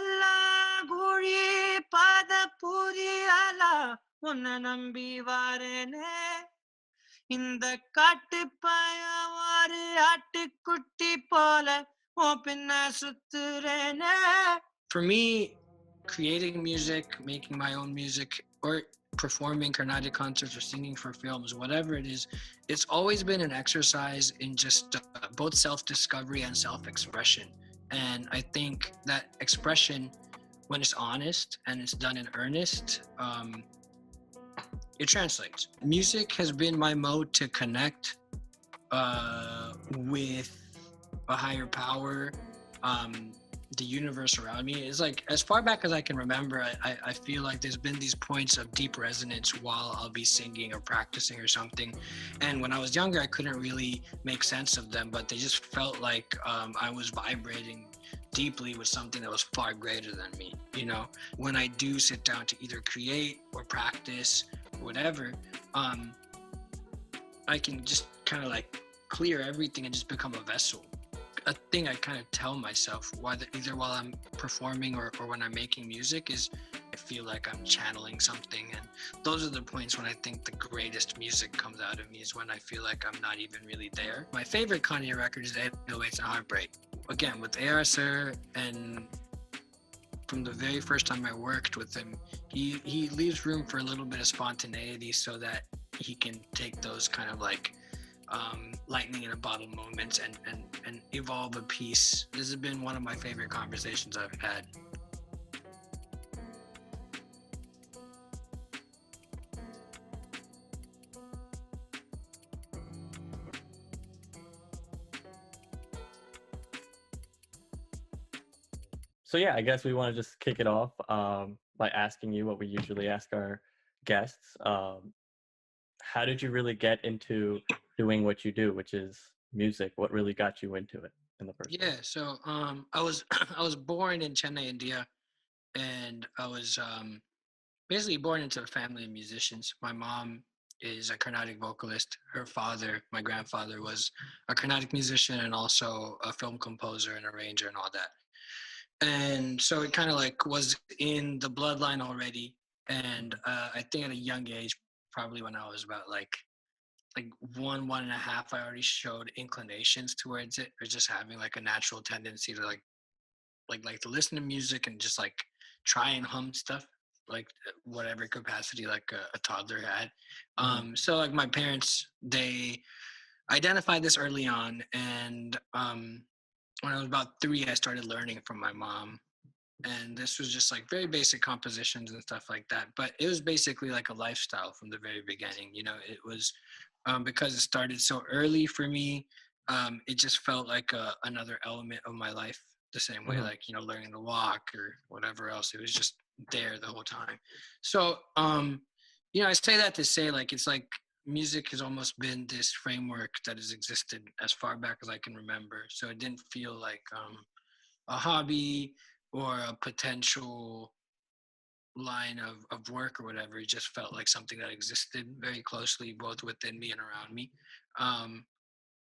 அல்ல குழி பத புரியல உன்னை நம்பி வாரேனே இந்த காட்டு ஒரு ஆட்டுக்குட்டி போல உன் பின்ன சுத்துறேனே. For me, creating music, making my own music, or performing Carnatic concerts or singing for films, whatever it is, it's always been an exercise in just both self-discovery and self-expression. And I think that expression, when it's honest and it's done in earnest, it translates. Music has been my mode to connect with a higher power, the universe around me. Is like, as far back as I can remember, I feel like there's been these points of deep resonance while I'll be singing or practicing or something. And when I was younger, I couldn't really make sense of them, but they just felt like I was vibrating deeply with something that was far greater than me. You know, when I do sit down to either create or practice or whatever, I can just kind of like clear everything and just become a vessel. A thing I kind of tell myself, either while I'm performing or when I'm making music, is I feel like I'm channeling something. And those are the points when I think the greatest music comes out of me, is when I feel like I'm not even really there. My favorite Kanye record is 808s and Heartbreak. Again, with AR Sir, and from the very first time I worked with him, he leaves room for a little bit of spontaneity so that he can take those kind of like lightning in a bottle moments and evolve a piece. This has been one of my favorite conversations I've had. So yeah, I guess we want to just kick it off by asking you what we usually ask our guests. How did you really get into doing what you do, which is music? What really got you into it in the first place? Yeah, so I was I was born in Chennai, India, and I was basically born into a family of musicians. My mom is a Carnatic vocalist. Her father, my grandfather, was a Carnatic musician and also a film composer and arranger and all that. And so it kind of like was in the bloodline already. And I think at a young age, probably when I was about like one and a half, I already showed inclinations towards it, or just having like a natural tendency to like to listen to music and just like try and hum stuff, like whatever capacity like a toddler had. So like my parents, they identified this early on, and when I was about 3, I started learning from my mom. And this was just like very basic compositions and stuff like that, but it was basically like a lifestyle from the very beginning. You know, it was because it started so early for me. It just felt like another element of my life, the same way, Mm-hmm. like, you know, learning to walk or whatever else. It was just there the whole time. So you know, I say that to say, like, it's like music has almost been this framework that has existed as far back as I can remember. So it didn't feel like a hobby or a potential line of work or whatever. It just felt like something that existed very closely, both within me and around me. Um,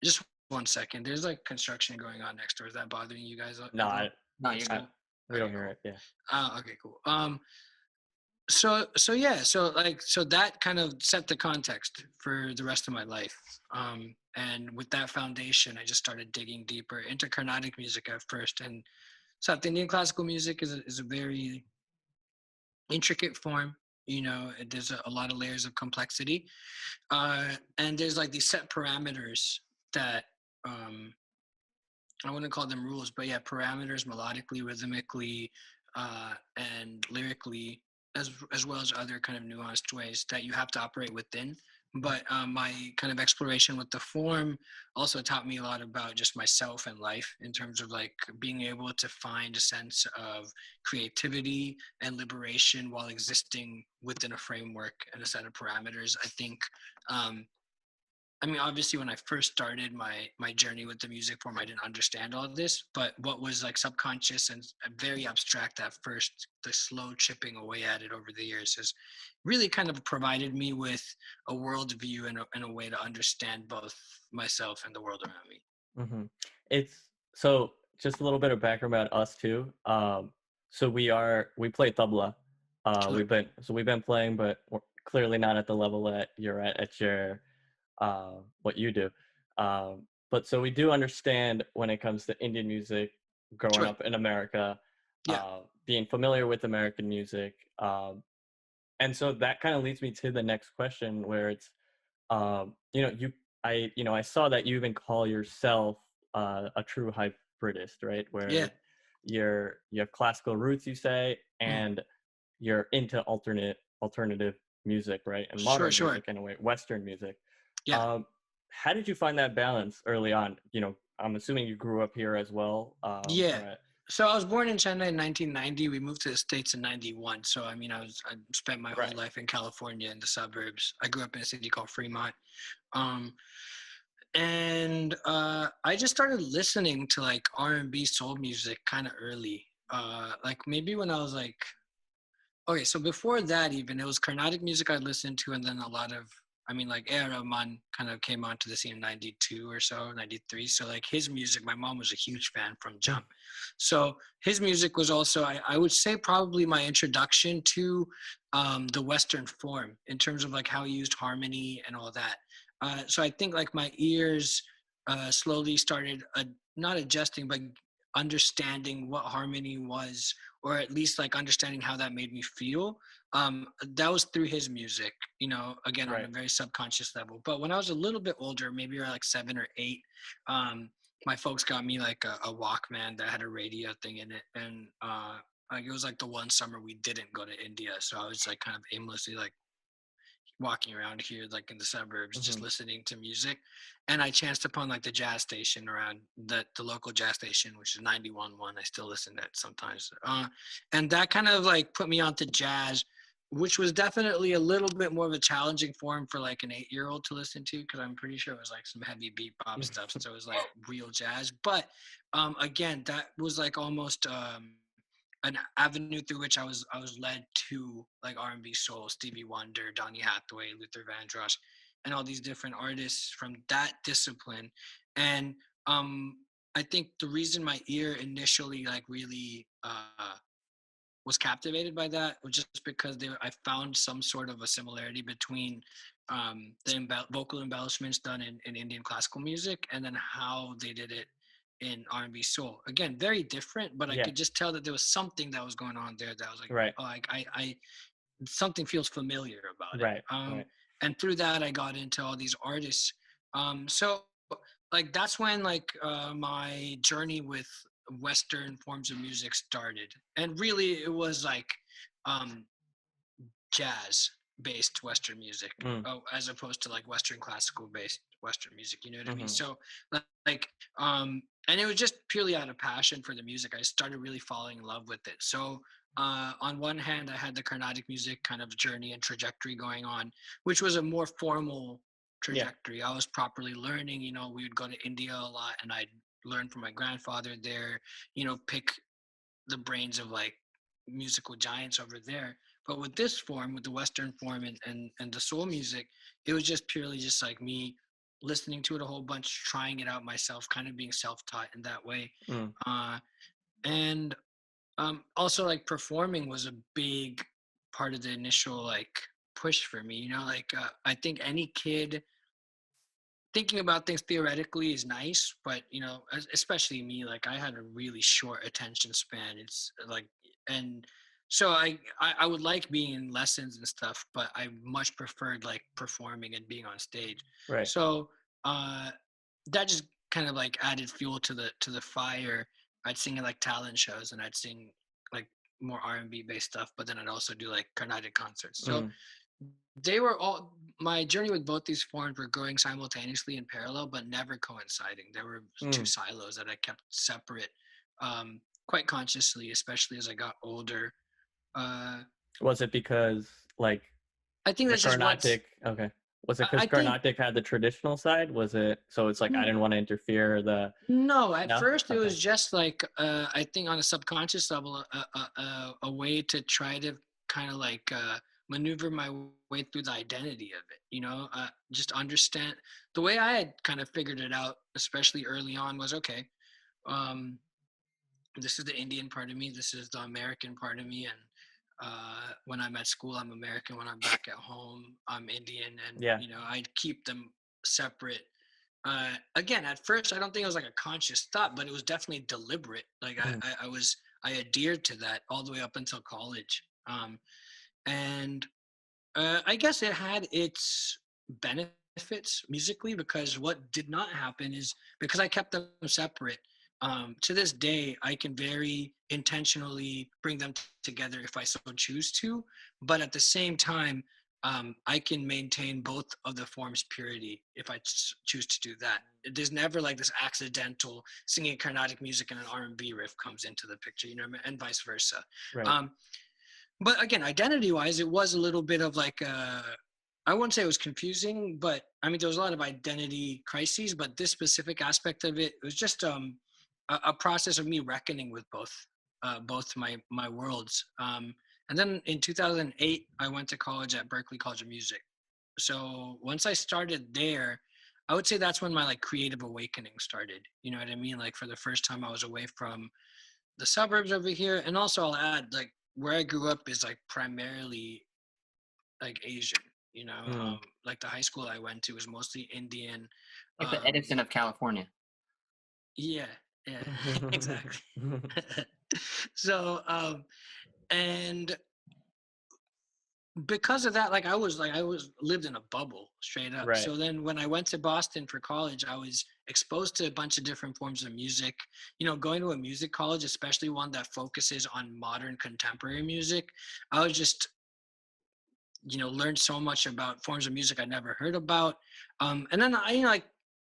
just 1 second. There's like construction going on next door. Is that bothering you guys No, at all? No, you're I, good. we don't Okay, hear cool. it. Yeah. Okay, cool. So yeah, so that kind of set the context for the rest of my life. And with that foundation, I just started digging deeper into Carnatic music at first. And South Indian classical music is a very intricate form. You know, there's a lot of layers of complexity, and there's like these set parameters that I wouldn't call them rules, but yeah, parameters melodically, rhythmically, and lyrically, as well as other kind of nuanced ways that you have to operate within. But my kind of exploration with the form also taught me a lot about just myself and life, in terms of like being able to find a sense of creativity and liberation while existing within a framework and a set of parameters. I think I mean, obviously, when I first started my journey with the music form, I didn't understand all of this. But what was like subconscious and very abstract at first, the slow chipping away at it over the years, has really kind of provided me with a worldview and a way to understand both myself and the world around me. Mm-hmm. It's so just a little bit of background about us too. So we play tabla. Sure. We've been playing, but we're clearly not at the level that you're at your what you do. But so we do understand when it comes to Indian music, growing Sure. up in America, Yeah. being familiar with American music, and so that kind of leads me to the next question, where it's you know I saw that you even call yourself a true hybridist, right? Yeah. Where you have classical roots, you say, Mm. and you're into alternative music, right? And Sure. modern Sure. music in a way, Western music. Yeah. Um, how did you find that balance early on? I'm assuming you grew up here as well. Yeah. Or at, So I was born in Chennai in 1990. We moved to the States in 91. So I mean, I spent my whole right. life in California in the suburbs. I grew up in a city called Fremont. Um, and I just started listening to like R&B soul music kind of early. Like maybe when I was like, okay, so before that, even it was Carnatic music I listened to, and then a lot of, I mean, like A.R. Rahman kind of came onto the scene in '92 or so, '93. So like his music, my mom was a huge fan from Mm, jump. So his music was also, I would say, probably my introduction to the Western form in terms of like how he used harmony and all that. So I think like my ears slowly started not adjusting, but understanding what harmony was, or at least like understanding how that made me feel. That was through his music, again on a right. very subconscious level. But when I was a little bit older, maybe around like 7 or 8, um, my folks got me like a Walkman that had a radio thing in it, and like it was like the one summer we didn't go to India, so I was like kind of aimlessly like walking around here like in the suburbs just Hmm. listening to music, and I chanced upon like the jazz station around the local jazz station, which is 91.1. I still listen to it sometimes, and that kind of like put me onto jazz, which was definitely a little bit more of a challenging form for like an 8-year-old to listen to, because I'm pretty sure it was like some heavy bebop stuff since it was like real jazz. But again, that was like almost an avenue through which I was led to like R&B soul, Stevie Wonder, Donny Hathaway, Luther Vandross, and all these different artists from that discipline. And um, I think the reason my ear initially like really was captivated by that was just because I found some sort of a similarity between the vocal embellishments done in Indian classical music, and then how they did it in R&B soul. Again, very different, but I Yeah. could just tell that there was something that was going on there that was like, Right. oh, I something feels familiar about it. Right. Right. And through that, I got into all these artists. So like that's when like my journey with Western forms of music started, and really it was like um, jazz based Western music, Mm, as opposed to like Western classical based Western music. You know what I mean? hmm. So like and it was just purely out of passion for the music. I started really falling in love with it. So on one hand, I had the Carnatic music kind of journey and trajectory going on, which was a more formal Yeah. trajectory. I was properly learning. We would go to India a lot, and I'd learn from my grandfather there. Pick the brains of like musical giants over there. But with this form, with the Western form and the soul music, it was just purely just like me listening to it a whole bunch, trying it out myself, kind of being self-taught in that way. Mm, Uh, and also like performing was a big part of the initial like push for me. Like I think any kid thinking about things theoretically is nice, but especially me, like I had a really short attention span. It's like, and so I would like being in lessons and stuff, but I much preferred like performing and being on stage. right. So uh that just kind of like added fuel to the fire. I'd sing at like talent shows, and I'd sing like more R&B based stuff, but then I'd also do like Carnatic concerts. So Mm, they were all my journey with both these forms were going simultaneously in parallel, but never coinciding. There were two mm. silos that I kept separate, quite consciously, especially as I got older. Uh, Was it because like I think the that's just what's. Carnatic? Okay. Was it I because think Carnatic had the traditional side? Was it so? It's like I mm, didn't want to interfere. The no. At no. first, it Okay. was just like I think on a subconscious level, a way to try to kind of like maneuver my way through the identity of it. Just understand the way I had kind of figured it out, especially early on, was okay. Um, this is the Indian part of me, this is the American part of me, and when I'm at school, I'm American. When I'm back at home, I'm Indian, and Yeah. you know, I keep them separate. Again, at first, I don't think it was like a conscious thought, but it was definitely deliberate. Like Mm. I adhered to that all the way up until college. And I guess it had its benefits musically, because what did not happen is because I kept them separate. To this day, I can very intentionally bring them together if I so choose to, but at the same time, I can maintain both of the forms' purity if I choose to do that. There's never like this accidental singing Carnatic music and an R&B riff comes into the picture, you know, and vice versa. Right. Um, but again, identity wise, it was a little bit of like I wouldn't say it was confusing, but I mean there was a lot of identity crises. But this specific aspect of it was just a process of me reckoning with both my worlds. And then in 2008, I went to college at Berklee College of Music. So once I started there, I would say that's when my like creative awakening started. You know what I mean? Like for the first time, I was away from the suburbs over here. And also I'll add, like, where I grew up is like primarily like Asian, you know. Mm. Like the high school I went to was mostly Indian. Like the um Edison of California. yeah, yeah. Exactly. So and because of that, like I was lived in a bubble straight up. Right. So then when I went to Boston for college, I was exposed to a bunch of different forms of music. You know, going to a music college, especially one that focuses on modern contemporary music, I was just, you know, learned so much about forms of music I never heard about. And then I, you know,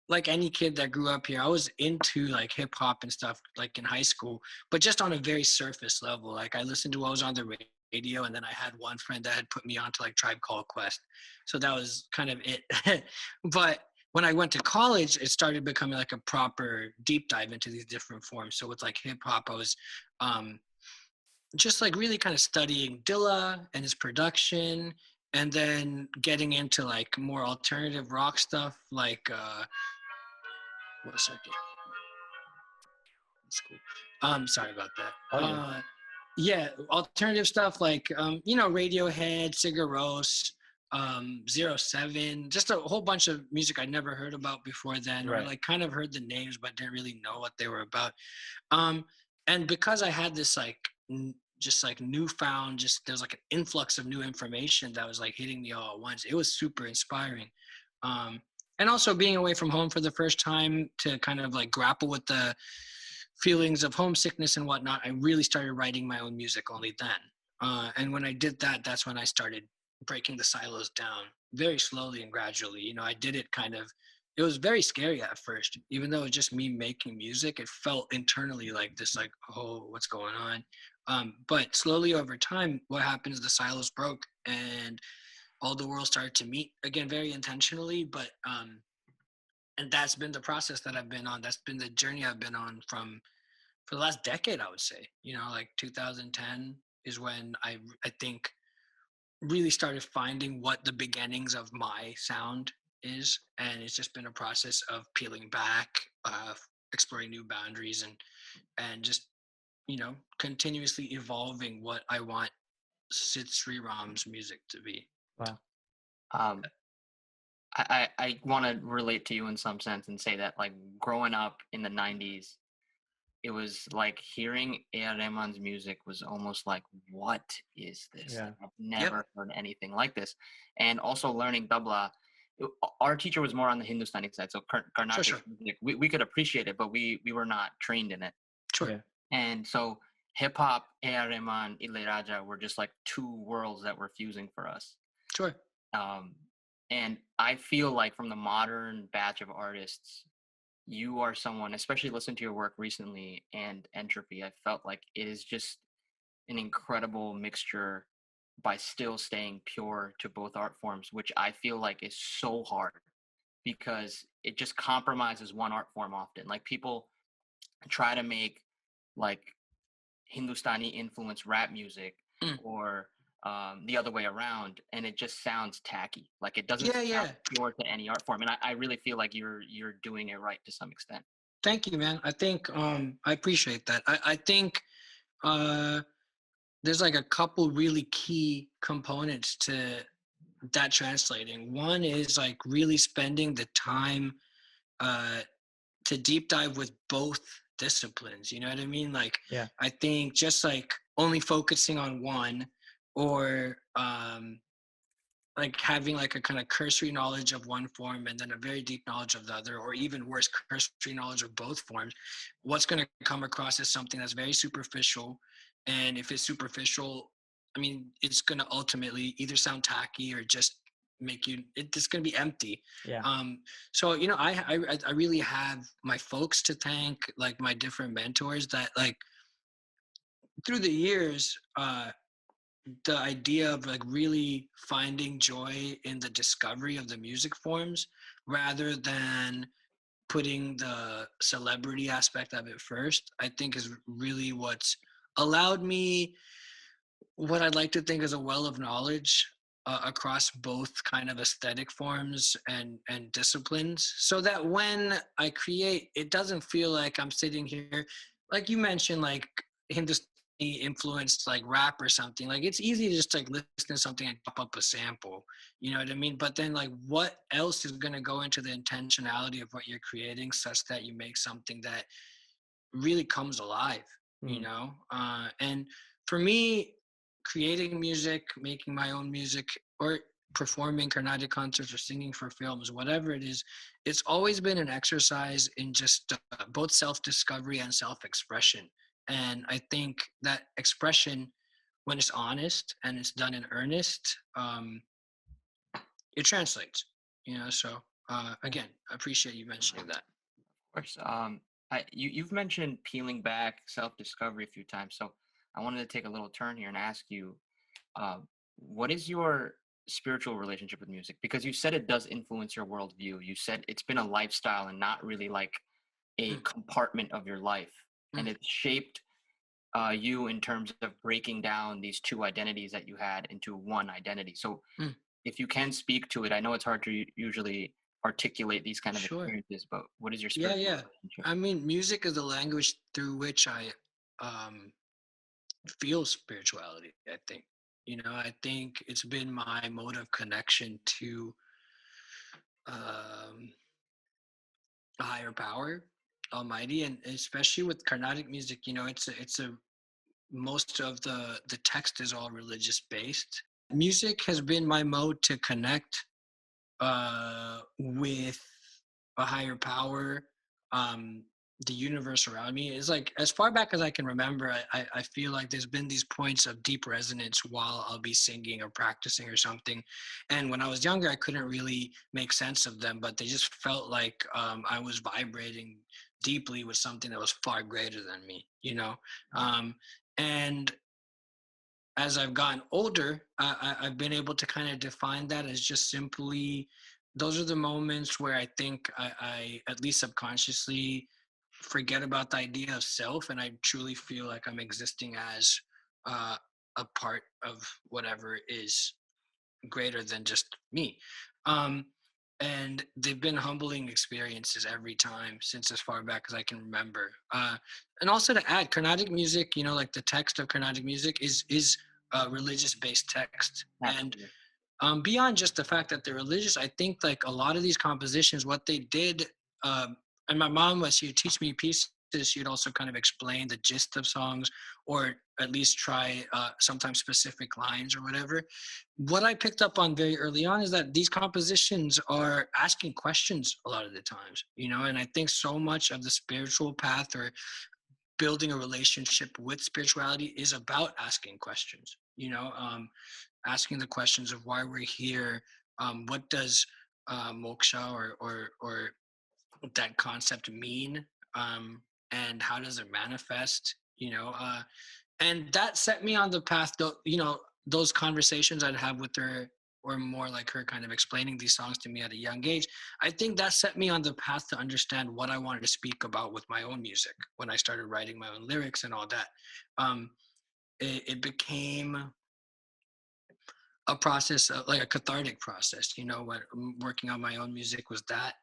like any kid that grew up here, I was into like hip hop and stuff like in high school, but just on a very surface level. Like I listened to what was on the radio, and then I had one friend that had put me onto like Tribe Called Quest, so that was kind of it. But when I went to college, it started becoming like a proper deep dive into these different forms. So with like hip hop, I was um, just like really kind of studying Dilla and his production, and then getting into like more alternative rock stuff like what a second. That's cool. Sorry about that. Oh yeah. Yeah, alternative stuff like you know, Radiohead, Sigur Rós, 07, just a whole bunch of music I'd never heard about before then, or Right. like kind of heard the names but didn't really know what they were about. Um, and because I had this like just like newfound, just there's like an influx of new information that was like hitting me all at once. It was super inspiring. Um, and also being away from home for the first time to kind of like grapple with the feelings of homesickness and whatnot, I really started writing my own music only then. And when I did that, that's when I started breaking the silos down very slowly and gradually. You know, I did it kind of, it was very scary at first, even though it was just me making music. It felt internally like this, like, oh, what's going on? But slowly over time, what happened is the silos broke and all the world started to meet again very intentionally. But and that's been the process that I've been on. That's been the journey I've been on from for the last decade, I would say. You know, like 2010 is when I think really started finding what the beginnings of my sound is, and it's just been a process of peeling back, exploring new boundaries, and just, you know, continuously evolving what I want Sid Sriram's music to be. Wow. Um, I want to relate to you in some sense and say that like growing up in the 90s, it was like hearing A.R. Rahman's music was almost like, what is this? Yeah. Like, I've Yep. never heard anything like this. And also learning tabla, our teacher was more on the Hindustani side. So Carnatic Sure. music, we could appreciate it, but we were not trained in it. Sure. Yeah. And so hip hop, A.R. Rahman, Ilayaraja were just like two worlds that were fusing for us. Sure. And I feel like from the modern batch of artists, you are someone, especially listening to your work recently and Entropy, I felt like it is just an incredible mixture by still staying pure to both art forms, which I feel like is so hard because it just compromises one art form often. Like people try to make like Hindustani influenced rap music Mm. or the other way around, and it just sounds tacky. Like it doesn't Yeah, sound yeah. pure to any art form. And I really feel like you're doing it right to some extent. Thank you, man. I think I appreciate that. I think uh there's like a couple really key components to that translating. One is like really spending the time uh to deep dive with both disciplines. You know what I mean? Like Yeah. I think just like only focusing on one or like having like a kind of cursory knowledge of one form and then a very deep knowledge of the other, or even worse, cursory knowledge of both forms, what's going to come across as something that's very superficial. And if it's superficial, I mean, it's going to ultimately either sound tacky or just make you, it's going to be empty. Yeah. So, you know, I really have my folks to thank, like my different mentors that like through the years, the idea of like really finding joy in the discovery of the music forms rather than putting the celebrity aspect of it first, I think is really what's allowed me what I'd like to think is a well of knowledge across both kind of aesthetic forms and disciplines, so that when I create, it doesn't feel like I'm sitting here, like you mentioned, like Hindustani influenced like rap or something. Like it's easy to just like listen to something and pop up a sample, you know what I mean? But then like what else is going to go into the intentionality of what you're creating, such that you make something that really comes alive, you Mm. know? And for me, creating music, making my own music, or performing Carnatic concerts or singing for films, whatever it is, it's always been an exercise in just both self discovery and self expression. And I think that expression, when it's honest and it's done in earnest, it translates, you know? So, Yeah. again, I appreciate you mentioning that. Of course. You've mentioned peeling back, self-discovery a few times, so I wanted to take a little turn here and ask you, uh, what is your spiritual relationship with music? Because you said it does influence your worldview. You said it's been a lifestyle and not really like a Mm, compartment of your life, and mm, it shaped you in terms of breaking down these two identities that you had into one identity. So, mm. if you can speak to it, I know it's hard to usually articulate these kind of Sure. experiences, but what is your Yeah, spiritual yeah. relationship? I mean, music is the language through which I um, feel spirituality, I think. You know, I think it's been my mode of connection to um, a higher power, Almighty, and especially with Carnatic music. You know, it's a most of the text is all religious based. Music has been my mode to connect with a higher power, um, the universe around me. Is like as far back as I can remember, I feel like there's been these points of deep resonance while I'll be singing or practicing or something. And when I was younger, I couldn't really make sense of them, but they just felt like I was vibrating deeply with something that was far greater than me, you know? Um, and as I've gotten older, I've been able to kind of define that as just simply those are the moments where I think I at least subconsciously forget about the idea of self, and I truly feel like I'm existing as uh, a part of whatever is greater than just me. Um, and they've been humbling experiences every time since as far back as I can remember. And also to add, Carnatic music, you know, like the text of Carnatic music is religious based text. And Absolutely. beyond just the fact that they're religious, I think like a lot of these compositions, what they did, and my mom, was she would teach me pieces, she'd also kind of explain the gist of songs, or at least try sometimes specific lines or whatever. What I picked up on very early on is that these compositions are asking questions a lot of the times, you know, and I think so much of the spiritual path or building a relationship with spirituality is about asking questions, you know, asking the questions of why we're here, what does moksha or that concept mean, and how does it manifest, you know, and that set me on the path, you know, those conversations I'd have with her, or more like her kind of explaining these songs to me at a young age. I think that set me on the path to understand what I wanted to speak about with my own music when I started writing my own lyrics and all that. um, it became a process, like a cathartic process, you know, when working on my own music was that.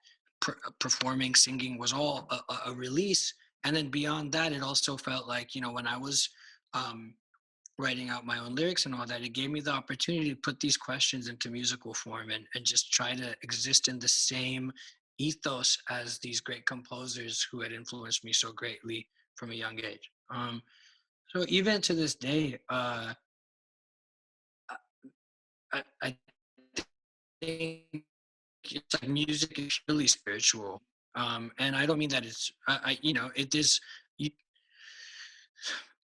performing, singing was all a release. And then beyond that, it also felt like, when I was um, writing out my own lyrics and all that, it gave me the opportunity to put these questions into musical form and just try to exist in the same ethos as these great composers who had influenced me so greatly from a young age. So even to this day, I think it's like music is really spiritual. And I don't mean that it's, it is, you,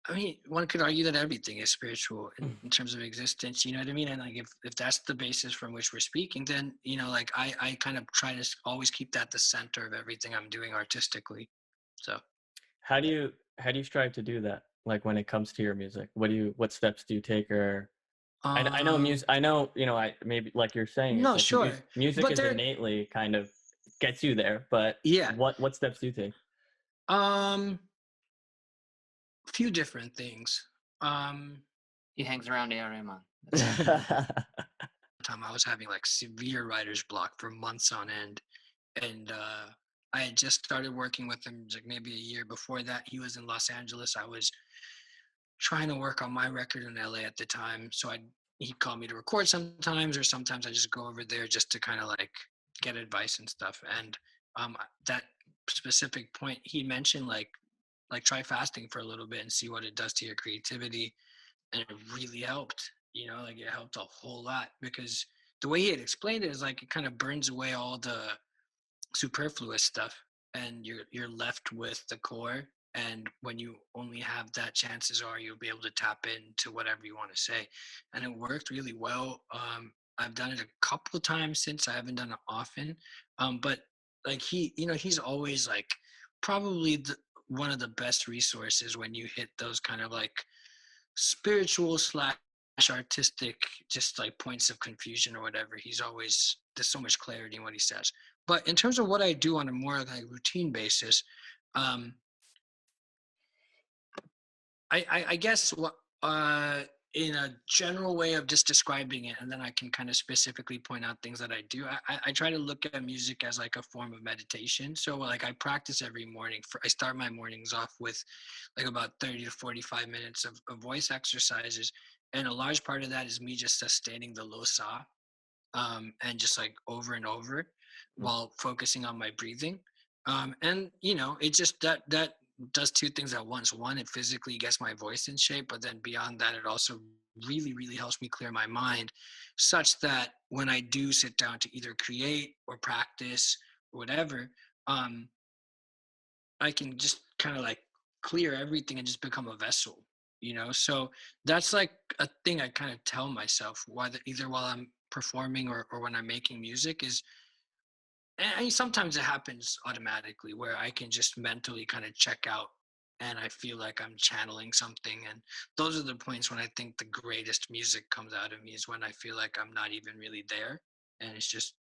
I mean, one could argue that everything is spiritual in terms of existence, you know what I mean? And like, if that's the basis from which we're speaking, then, like I kind of try to always keep that the center of everything I'm doing artistically. So, How do you strive to do that? Like when it comes to your music, what steps do you take? Or I know um, music. I know I maybe like you're saying it's no, like sure. music But is there, innately kind of gets you there. But yeah, what steps do you take? um, few different things. Um, He hangs around ARM. That's it. Time I was having like severe writer's block for months on end, and I had just started working with him like maybe a year before that. He was in Los Angeles. I was trying to work on my record in LA at the time, so he'd call me to record sometimes, or sometimes I just go over there just to kind of like get advice and stuff. And that specific point, he mentioned like try fasting for a little bit and see what it does to your creativity, and it really helped. Like it helped a whole lot because the way he had explained it is like it kind of burns away all the superfluous stuff, and you're left with the core. And when you only have that, chances are you'll be able to tap into whatever you want to say. And it worked really well. I've done it a couple of times since. I haven't done it often, but like he's always like probably one of the best resources when you hit those kind of like spiritual slash artistic, just like points of confusion or whatever. There's so much clarity in what he says. But in terms of what I do on a more like routine basis, um, I guess what in a general way of just describing it, and then I can kind of specifically point out things that I do. I try to look at music as like a form of meditation. So like I practice every morning. I start my mornings off with like about 30 to 45 minutes of voice exercises, and a large part of that is me just sustaining the low sa, and just like over and over while focusing on my breathing. And it just that does two things at once. One, it physically gets my voice in shape, but then beyond that, it also really, really helps me clear my mind, such that when I do sit down to either create or practice or whatever, um, I can just kind of like clear everything and just become a vessel. So that's like a thing I kind of tell myself, either while I'm performing or when I'm making music is, and sometimes it happens automatically where I can just mentally kind of check out and I feel like I'm channeling something. And those are the points when I think the greatest music comes out of me, is when I feel like I'm not even really there and it's just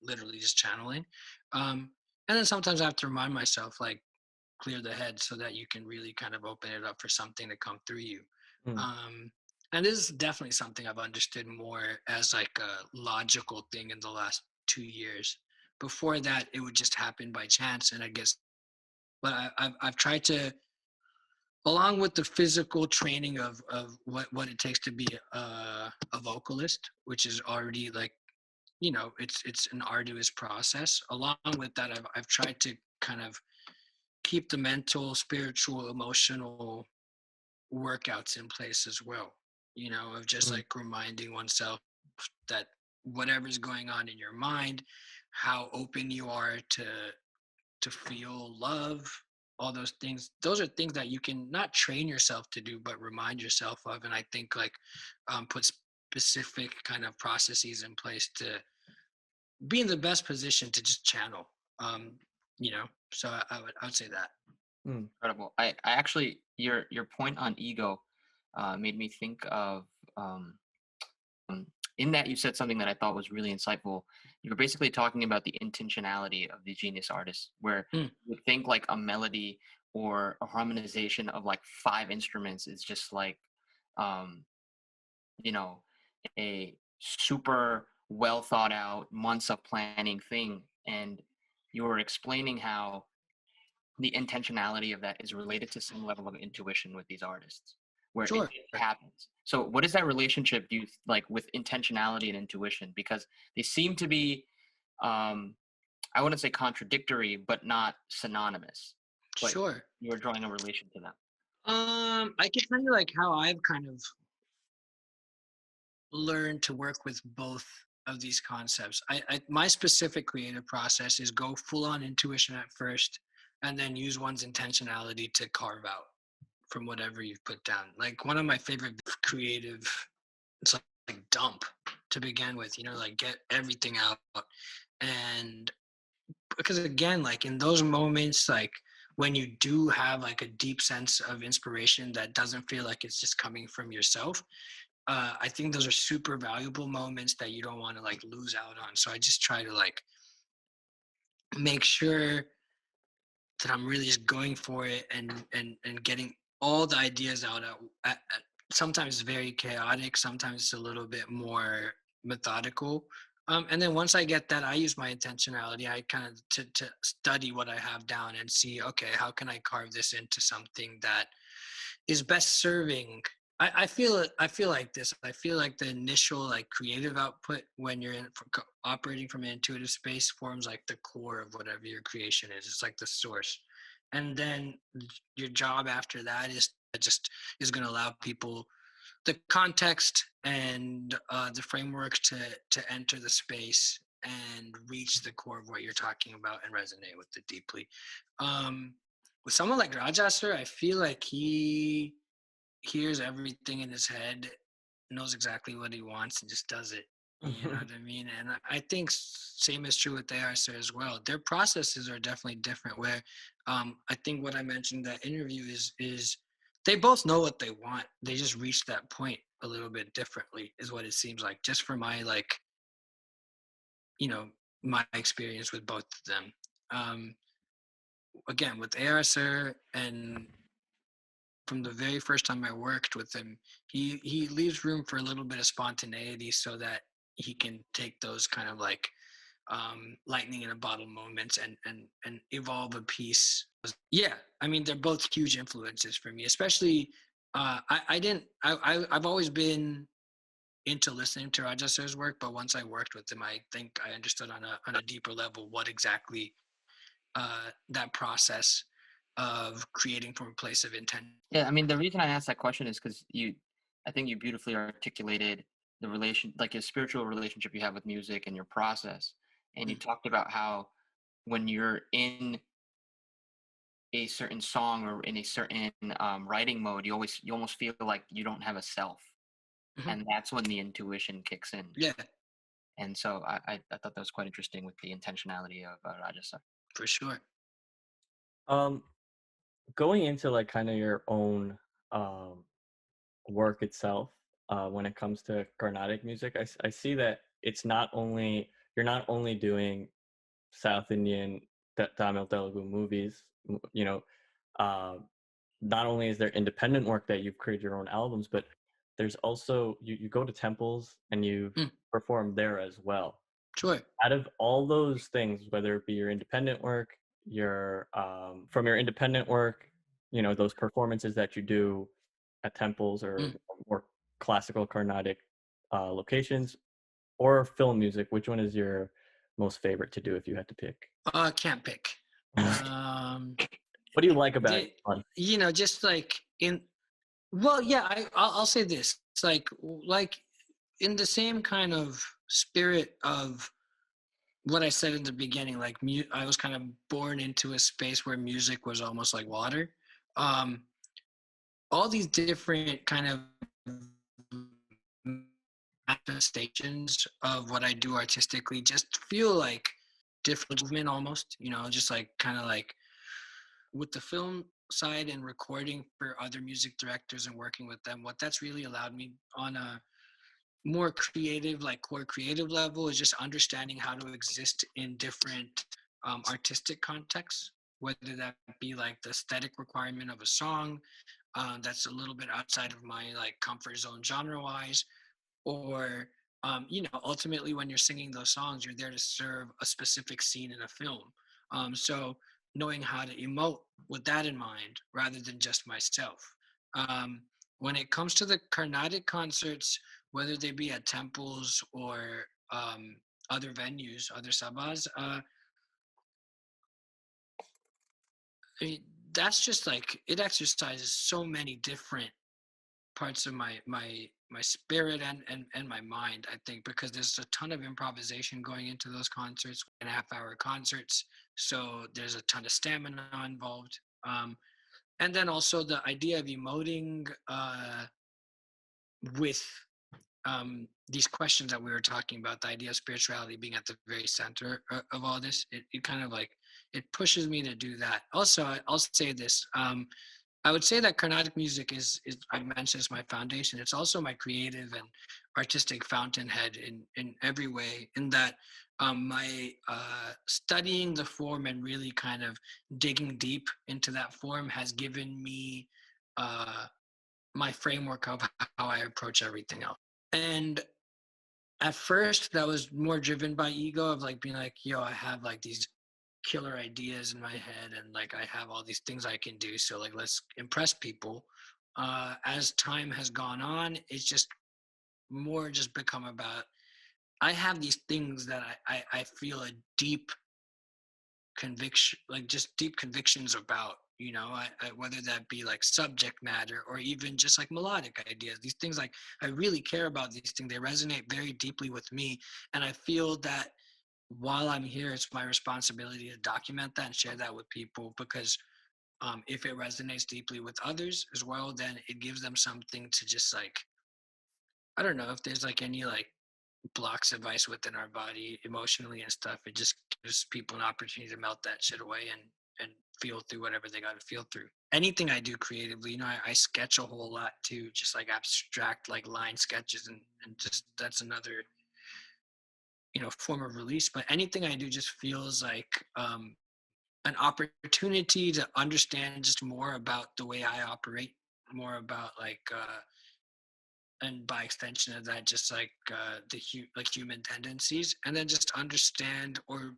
literally just channeling. And then sometimes I have to remind myself, like, clear the head so that you can really kind of open it up for something to come through you. Mm. And this is definitely something I've understood more as like a logical thing in the last 2 years. Before that, it would just happen by chance, and I guess. But I've tried to, along with the physical training of what it takes to be a vocalist, which is already like, it's an arduous process. Along with that, I've tried to kind of keep the mental, spiritual, emotional workouts in place as well, of just Mm. like reminding oneself that whatever's going on in your mind, how open you are to feel love, all those are things that you can not train yourself to do, but remind yourself of. And I think like put specific kind of processes in place to be in the best position to just channel. um so I would say that. Mm. Incredible. I actually your point on ego made me think of um, um, in that you said something that I thought was really insightful. You were basically talking about the intentionality of the genius artist, where Mm, you think like a melody or a harmonization of like five instruments is just like um, you know, a super well thought out months of planning thing. And you were explaining how the intentionality of that is related to some level of intuition with these artists, where it Sure. just happens. So, what is that relationship do you like with intentionality and intuition? Because they seem to be, I wouldn't say contradictory, but not synonymous. But Sure. you're drawing a relation to them. I can tell you like how I've kind of learned to work with both of these concepts. My specific creative process is go full on intuition at first, and then use one's intentionality to carve out from whatever you've put down. Like one of my favorite creative, it's like dump to begin with. Like get everything out, and because again, like in those moments, like when you do have like a deep sense of inspiration that doesn't feel like it's just coming from yourself, I think those are super valuable moments that you don't want to like lose out on. So I just try to like make sure that I'm really just going for it and getting all the ideas out sometimes very chaotic, sometimes it's a little bit more methodical. And then once I get that, I use my intentionality. I kind of to study what I have down and see, okay, how can I carve this into something that is best serving. I feel like this. I feel like the initial like creative output when you're operating from an intuitive space forms like the core of whatever your creation is. It's like the source, and then your job after that is going to allow people the context and the framework to enter the space and reach the core of what you're talking about and resonate with it deeply. Um, with someone like Rajasar, I feel like he hears everything in his head, knows exactly what he wants, and just does it. You know what I mean? And I think same is true with ARSA as well. Their processes are definitely different. Where I think what I mentioned in that interview is they both know what they want. They just reach that point a little bit differently, is what it seems like. Just for my like, you know, my experience with both of them. Um, Again, with ARSA and from the very first time I worked with him, he leaves room for a little bit of spontaneity so that he can take those kind of like lightning in a bottle moments and evolve a piece. Yeah, I mean they're both huge influences for me, especially I didn't I've always been into listening to Rajasar's work, but once I worked with him, I think I understood on a deeper level what exactly that process of creating from a place of intent. Yeah, I mean, the reason I asked that question is because I think you beautifully articulated the relation, like your spiritual relationship you have with music and your process. And you talked about how when you're in a certain song or in a certain writing mode, you almost feel like you don't have a self, Mhm. and that's when the intuition kicks in. Yeah, And so I thought that was quite interesting with the intentionality of Rajasa. for sure. Um, Going into like kind of your own um work itself, when it comes to Carnatic music, I see that it's not only you're not only doing South Indian Tamil Telugu movies, you know, uh, not only is there independent work that you've created your own albums, but there's also you go to temples and you Mm, perform there as well. sure. Out of all those things, whether it be your independent work, your from your independent work, those performances that you do at temples or Mm. more classical Carnatic locations, or film music, which one is your most favorite to do if you had to pick? Can't pick. What Um, do you like about they, each one? just like in, well, yeah, I'll say this. It's like in the same kind of spirit of what I said in the beginning, like I was kind of born into a space where music was almost like water. Um, all these different kind of manifestations of what I do artistically just feel like different movement almost, just like kind of like with the film side and recording for other music directors and working with them. What that's really allowed me on a more creative, like core creative level is just understanding how to exist in different artistic contexts, whether that be like the aesthetic requirement of a song that's a little bit outside of my like comfort zone genre wise, or ultimately when you're singing those songs, you're there to serve a specific scene in a film. So knowing how to emote with that in mind rather than just myself. Um, when it comes to the Carnatic concerts, whether they be at temples or other venues, other sabas, I mean, that's just like it exercises so many different parts of my spirit and my mind, I think, because there's a ton of improvisation going into those concerts, 1.5 hour concerts, so there's a ton of stamina involved. And then also the idea of emoting with these questions that we were talking about, the idea of spirituality being at the very center of all this, it kind of like it pushes me to do that. Also, I'll say this. I would say that Carnatic music is I mentioned is my foundation. It's also my creative and artistic fountainhead in every way. In that, my studying the form and really kind of digging deep into that form has given me my framework of how I approach everything else. And at first, that was more driven by ego of like being like, yo, I have like these killer ideas in my head and like I have all these things I can do, so like let's impress people. As time has gone on, it's just more just become about I have these things that I feel a deep conviction, like just deep convictions about, whether that be like subject matter or even just like melodic ideas, these things like I really care about these things, they resonate very deeply with me, and I feel that while I'm here, it's my responsibility to document that and share that with people, because if it resonates deeply with others as well, then it gives them something to just like, I don't know if there's like any like blocks of ice within our body emotionally and stuff. It just gives people an opportunity to melt that shit away and feel through whatever they got to feel through. Anything I do creatively, I sketch a whole lot too, just like abstract like line sketches, and just that's another form of release. But anything I do just feels like an opportunity to understand just more about the way I operate, more about like and by extension of that, just like like human tendencies, and then just understand or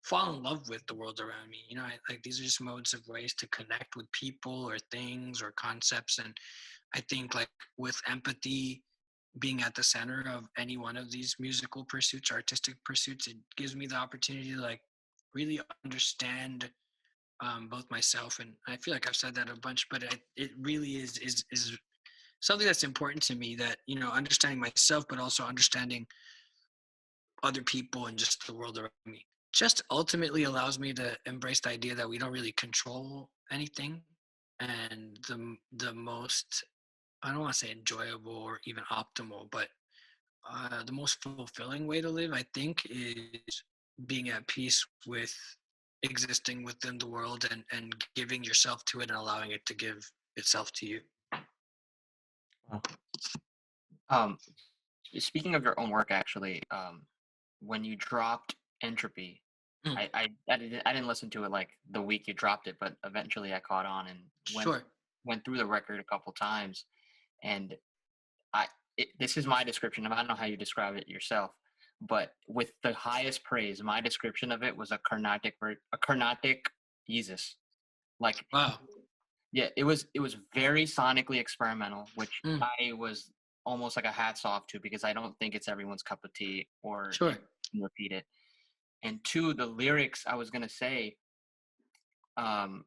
fall in love with the world around me. Like these are just modes of ways to connect with people or things or concepts, and I think like with empathy being at the center of any one of these musical pursuits, artistic pursuits, it gives me the opportunity to like really understand both myself, and I feel like I've said that a bunch, but it really is something that's important to me, that understanding myself but also understanding other people and just the world around me just ultimately allows me to embrace the idea that we don't really control anything, and the most, I don't want to say enjoyable or even optimal, but the most fulfilling way to live, I think, is being at peace with existing within the world, and giving yourself to it and allowing it to give itself to you. Wow. Um, Speaking of your own work, actually, when you dropped Entropy, Mm, I didn't listen to it like the week you dropped it, but eventually I caught on and sure. went through the record a couple times, and this is my description. I don't know how you describe it yourself, but with the highest praise, my description of it was a Carnatic Jesus. Like, Wow. yeah, it was very sonically experimental, which Mm, I was almost like a hats off to, because I don't think it's everyone's cup of tea, or sure. if you can repeat it. And two, the lyrics, I was gonna say, um,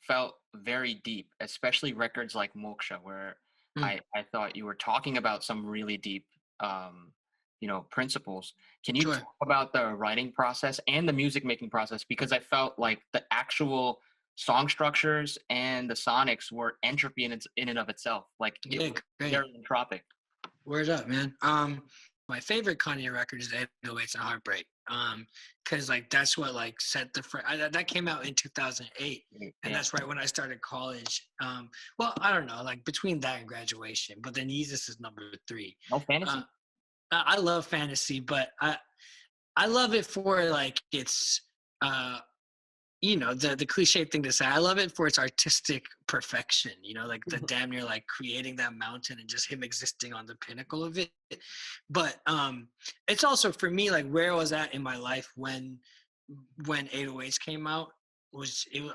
felt very deep, especially records like Moksha, where Mm, I thought you were talking about some really deep, um, principles. Can you sure. talk about the writing process and the music making process? Because I felt like the actual song structures and the sonics were entropy in and of itself. Like it Yeah, was great. very entropic. Word up, man. My favorite Kanye record is 808s and Heartbreak. Cause like that's what like set the that came out in 2008, and Yeah. that's right when I started college. Well, I don't know, like between that and graduation, but then Yeezus is number 3. No Uh, fantasy. I love fantasy, but I love it for like its uh the cliche thing to say. I love it for its artistic perfection, like the damn near like creating that mountain and just him existing on the pinnacle of it. But it's also for me like where I was at in my life when when 808s came out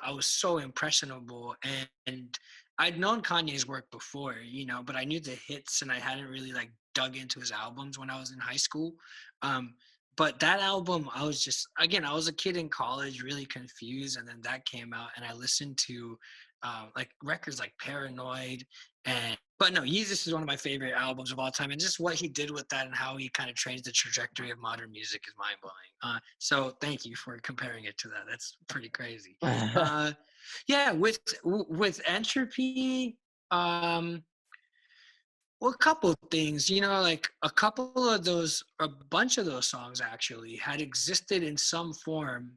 I was so impressionable, and I'd known Kanye's work before, you know, but I knew the hits and I hadn't really like dug into his albums when I was in high school. Um, but that album, I was just, again, I was a kid in college, really confused, and then that came out, and I listened to like records like Paranoid, and but no, Yeezus is one of my favorite albums of all time, and just what he did with that and how he kind of changed the trajectory of modern music is mind blowing. So thank you for comparing it to that. That's pretty crazy. Yeah, with Entropy, um, well, a couple of things, you know, like a bunch of those songs actually had existed in some form,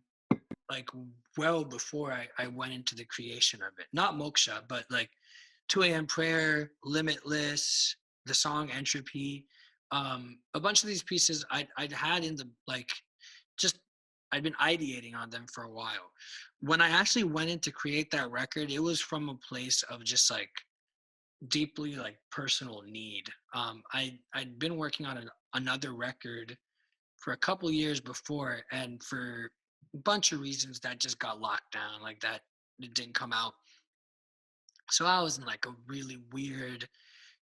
like well before I went into the creation of it. Not Moksha, but like 2 a.m. Prayer, Limitless, the song Entropy. A bunch of these pieces I'd had in the, like, just, I'd been ideating on them for a while. When I actually went in to create that record, it was from a place of just like deeply like personal need. I'd been working on another record for a couple years before, and for a bunch of reasons that just got locked down, like that it didn't come out. So I was in like a really weird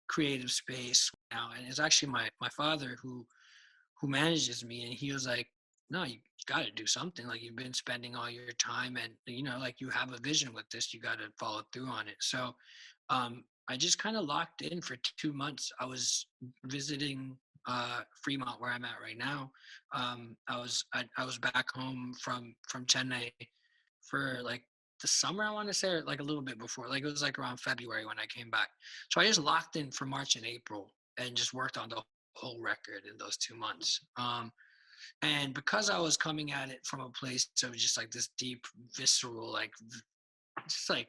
creative space now, and it's actually my father who manages me, and he was like, no, you got to do something. Like, you've been spending all your time, and you know, like, you have a vision with this, you got to follow through on it. So I just kind of locked in for 2 months. I was visiting Fremont, where I'm at right now. I was back home from Chennai for like the summer, I want to say, or like a little bit before. Like, it was like around February when I came back. So I just locked in for March and April and just worked on the whole record in those 2 months. And because I was coming at it from a place of just like this deep, visceral, like just like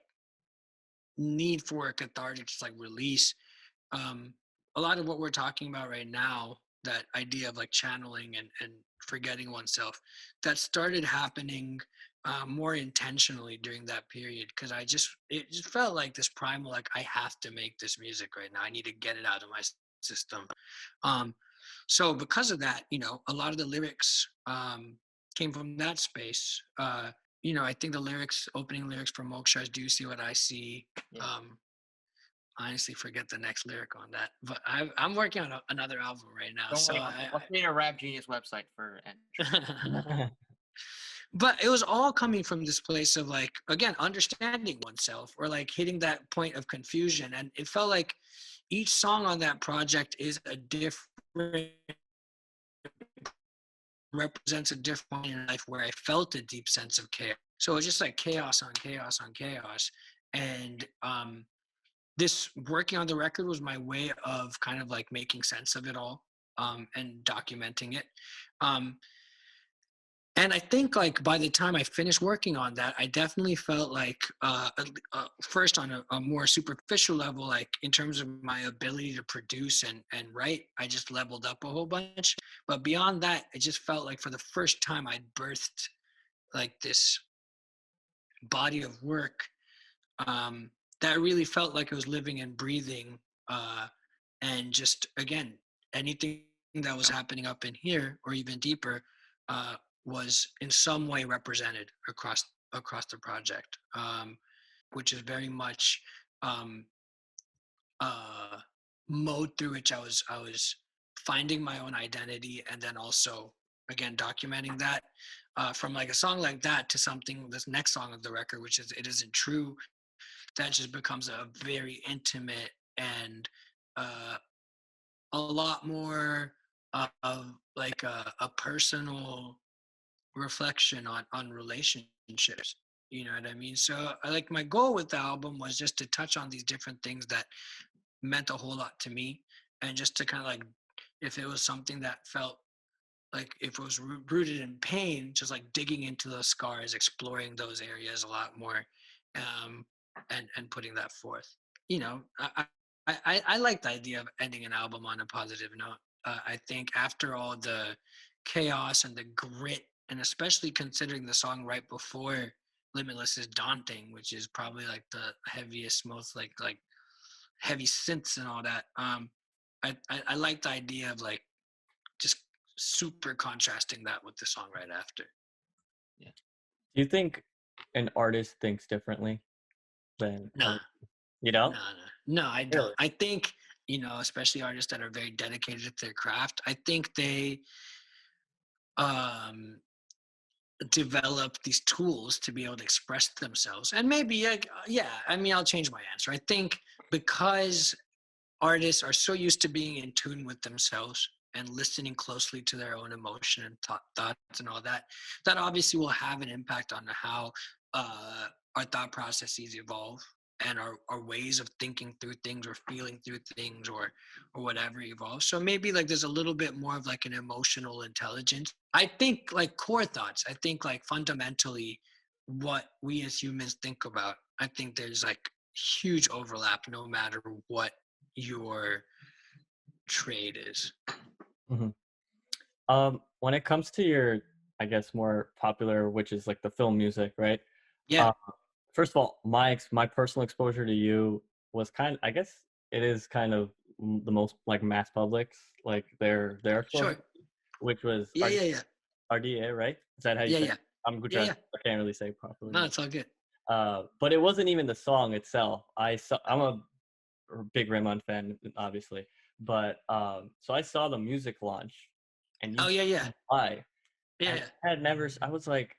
need for a cathartic, just like release. Um, a lot of what we're talking about right now, that idea of like channeling and forgetting oneself, that started happening more intentionally during that period, because it just felt like this primal, like, I have to make this music right now. I need to get it out of my system. Um, so because of that, you know, a lot of the lyrics came from that space. You know, I think the lyrics, opening lyrics for Moksha, "Do you see what I see?" Yeah. I honestly forget the next lyric on that, but I'm working on another album right now. Don't So worry, I'll create a Rap Genius website for Entropy. but it was all coming from this place of like, again, understanding oneself, or like hitting that point of confusion. And it felt like each song on that project is a different, represents a different point in life where I felt a deep sense of chaos. So it's just like chaos on chaos on chaos. And this, working on the record, was my way of kind of like making sense of it all, and documenting it. Um, and I think, like, by the time I finished working on that, I definitely felt like, first on a more superficial level, like in terms of my ability to produce and write, I just leveled up a whole bunch. But beyond that, it just felt like for the first time I'd birthed like this body of work, um, that really felt like it was living and breathing. And just, again, anything that was happening up in here, or even deeper, uh, was in some way represented across the project, which is very much um, uh, mode through which I was finding my own identity, and then also, again, documenting that, from like a song like that to something, this next song of the record, which is "It Isn't True." That just becomes a very intimate and a lot more of like a personal reflection on relationships. You know what I mean? So I, like, my goal with the album was just to touch on these different things that meant a whole lot to me, and just to kind of like, if it was something that felt like, if it was rooted in pain, just like digging into those scars, exploring those areas a lot more, um, and putting that forth. You know, I like the idea of ending an album on a positive note. I think after all the chaos and the grit, and especially considering the song right before Limitless is daunting, which is probably like the heaviest, most like heavy synths and all that. I like the idea of like just super contrasting that with the song right after. Do you think an artist thinks differently than Nah, other? You know? no, I don't. Really? I think, especially artists that are very dedicated to their craft, I think they um develop these tools to be able to express themselves. And maybe, like, yeah, I mean, I'll change my answer. I think because artists are so used to being in tune with themselves and listening closely to their own emotion and thoughts and all that, that obviously will have an impact on how our thought processes evolve, and our ways of thinking through things or feeling through things, or whatever evolves. So maybe like there's a little bit more of like an emotional intelligence. I think like core thoughts. I think like fundamentally what we as humans think about. I think there's like huge overlap no matter what your trade is. Hmm. When it comes to your, I guess, more popular, which is like the film music, right? Yeah, Uh, First of all, my personal exposure to you was I guess it is kind of the most like mass public's, like their exposure, sure. which was Yeah, yeah, yeah, RDA, right? Is that how you yeah, say it? yeah, I'm yeah, Gujarat. yeah. I can't really say it properly. No, it's all good. But it wasn't even the song itself. I'm a big Raymond fan, obviously, but so I saw the music launch, and you Oh yeah, yeah, sang Why, yeah, and yeah, I had never. I was like,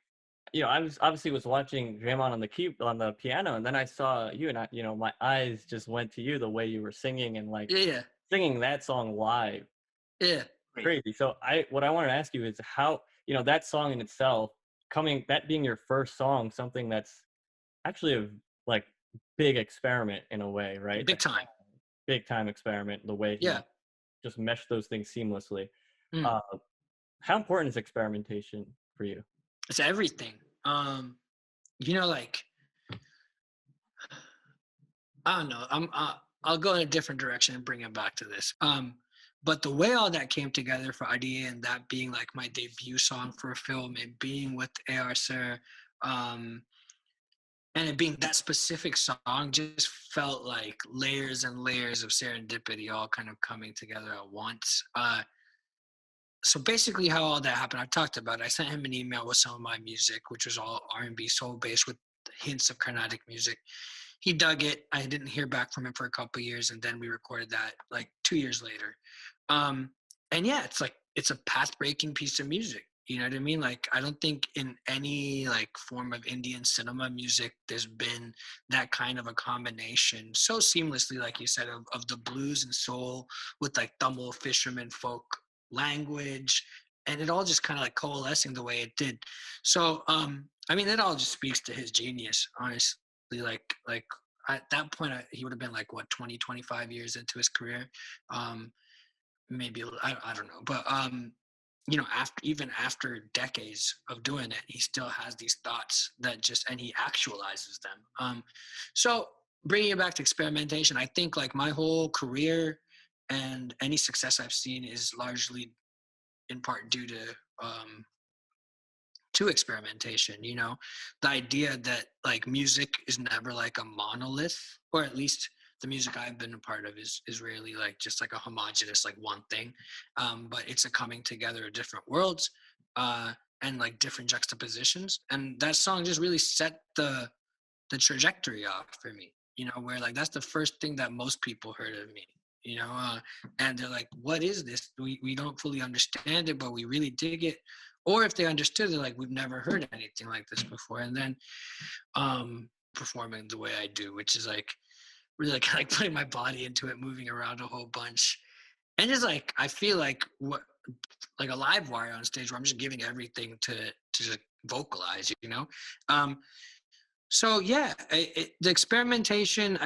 I was obviously was watching Draymond on the piano, and then I saw you, and my eyes just went to you the way you were singing and like yeah, singing that song live. yeah. Great. Crazy. So what I wanted to ask you is how that song in itself, that being your first song, something that's actually a like big experiment in a way, right? Big time. Big time experiment. The way he Yeah. just meshed those things seamlessly. Mm. Uh, how important is experimentation for you? It's everything. Um, like, I don't know. I'll go in a different direction and bring it back to this. But the way all that came together for Idea, and that being like my debut song for a film, and being with AR Sir, um, and it being that specific song, just felt like layers and layers of serendipity all kind of coming together at once. So basically how all that happened, I talked about it. I sent him an email with some of my music, which was all R&B soul based with hints of Carnatic music. He dug it. I didn't hear back from him for a couple of years, and then we recorded that like 2 years later. Um, and yeah, it's a path breaking piece of music. You know what I mean? Like, I don't think in any like form of Indian cinema music there's been that kind of a combination so seamlessly, like you said, of the blues and soul with like Tamil fisherman folk language, and it all just kind of like coalescing the way it did. So I mean, it all just speaks to his genius, honestly. Like at that point, he would have been like what 20, 25 years into his career. um Maybe I don't know, but after decades of doing it, he still has these thoughts that just, and he actualizes them. So bringing it back to experimentation, I think like my whole career and any success I've seen is largely in part due um, to experimentation. The idea that like music is never like a monolith, or at least the music I've been a part of is rarely like just like a homogenous like one thing, but it's a coming together of different worlds, uh, and like different juxtapositions. And that song just really set the trajectory off for me, where like that's the first thing that most people heard of me, and they're like, what is this? We don't fully understand it, but we really dig it. Or if they understood it, like, we've never heard anything like this before. And then performing the way I do, which is like really like putting my body into it, moving around a whole bunch. And just like I feel like a live wire on stage where I'm just giving everything to just vocalize. Um, so yeah, the experimentation.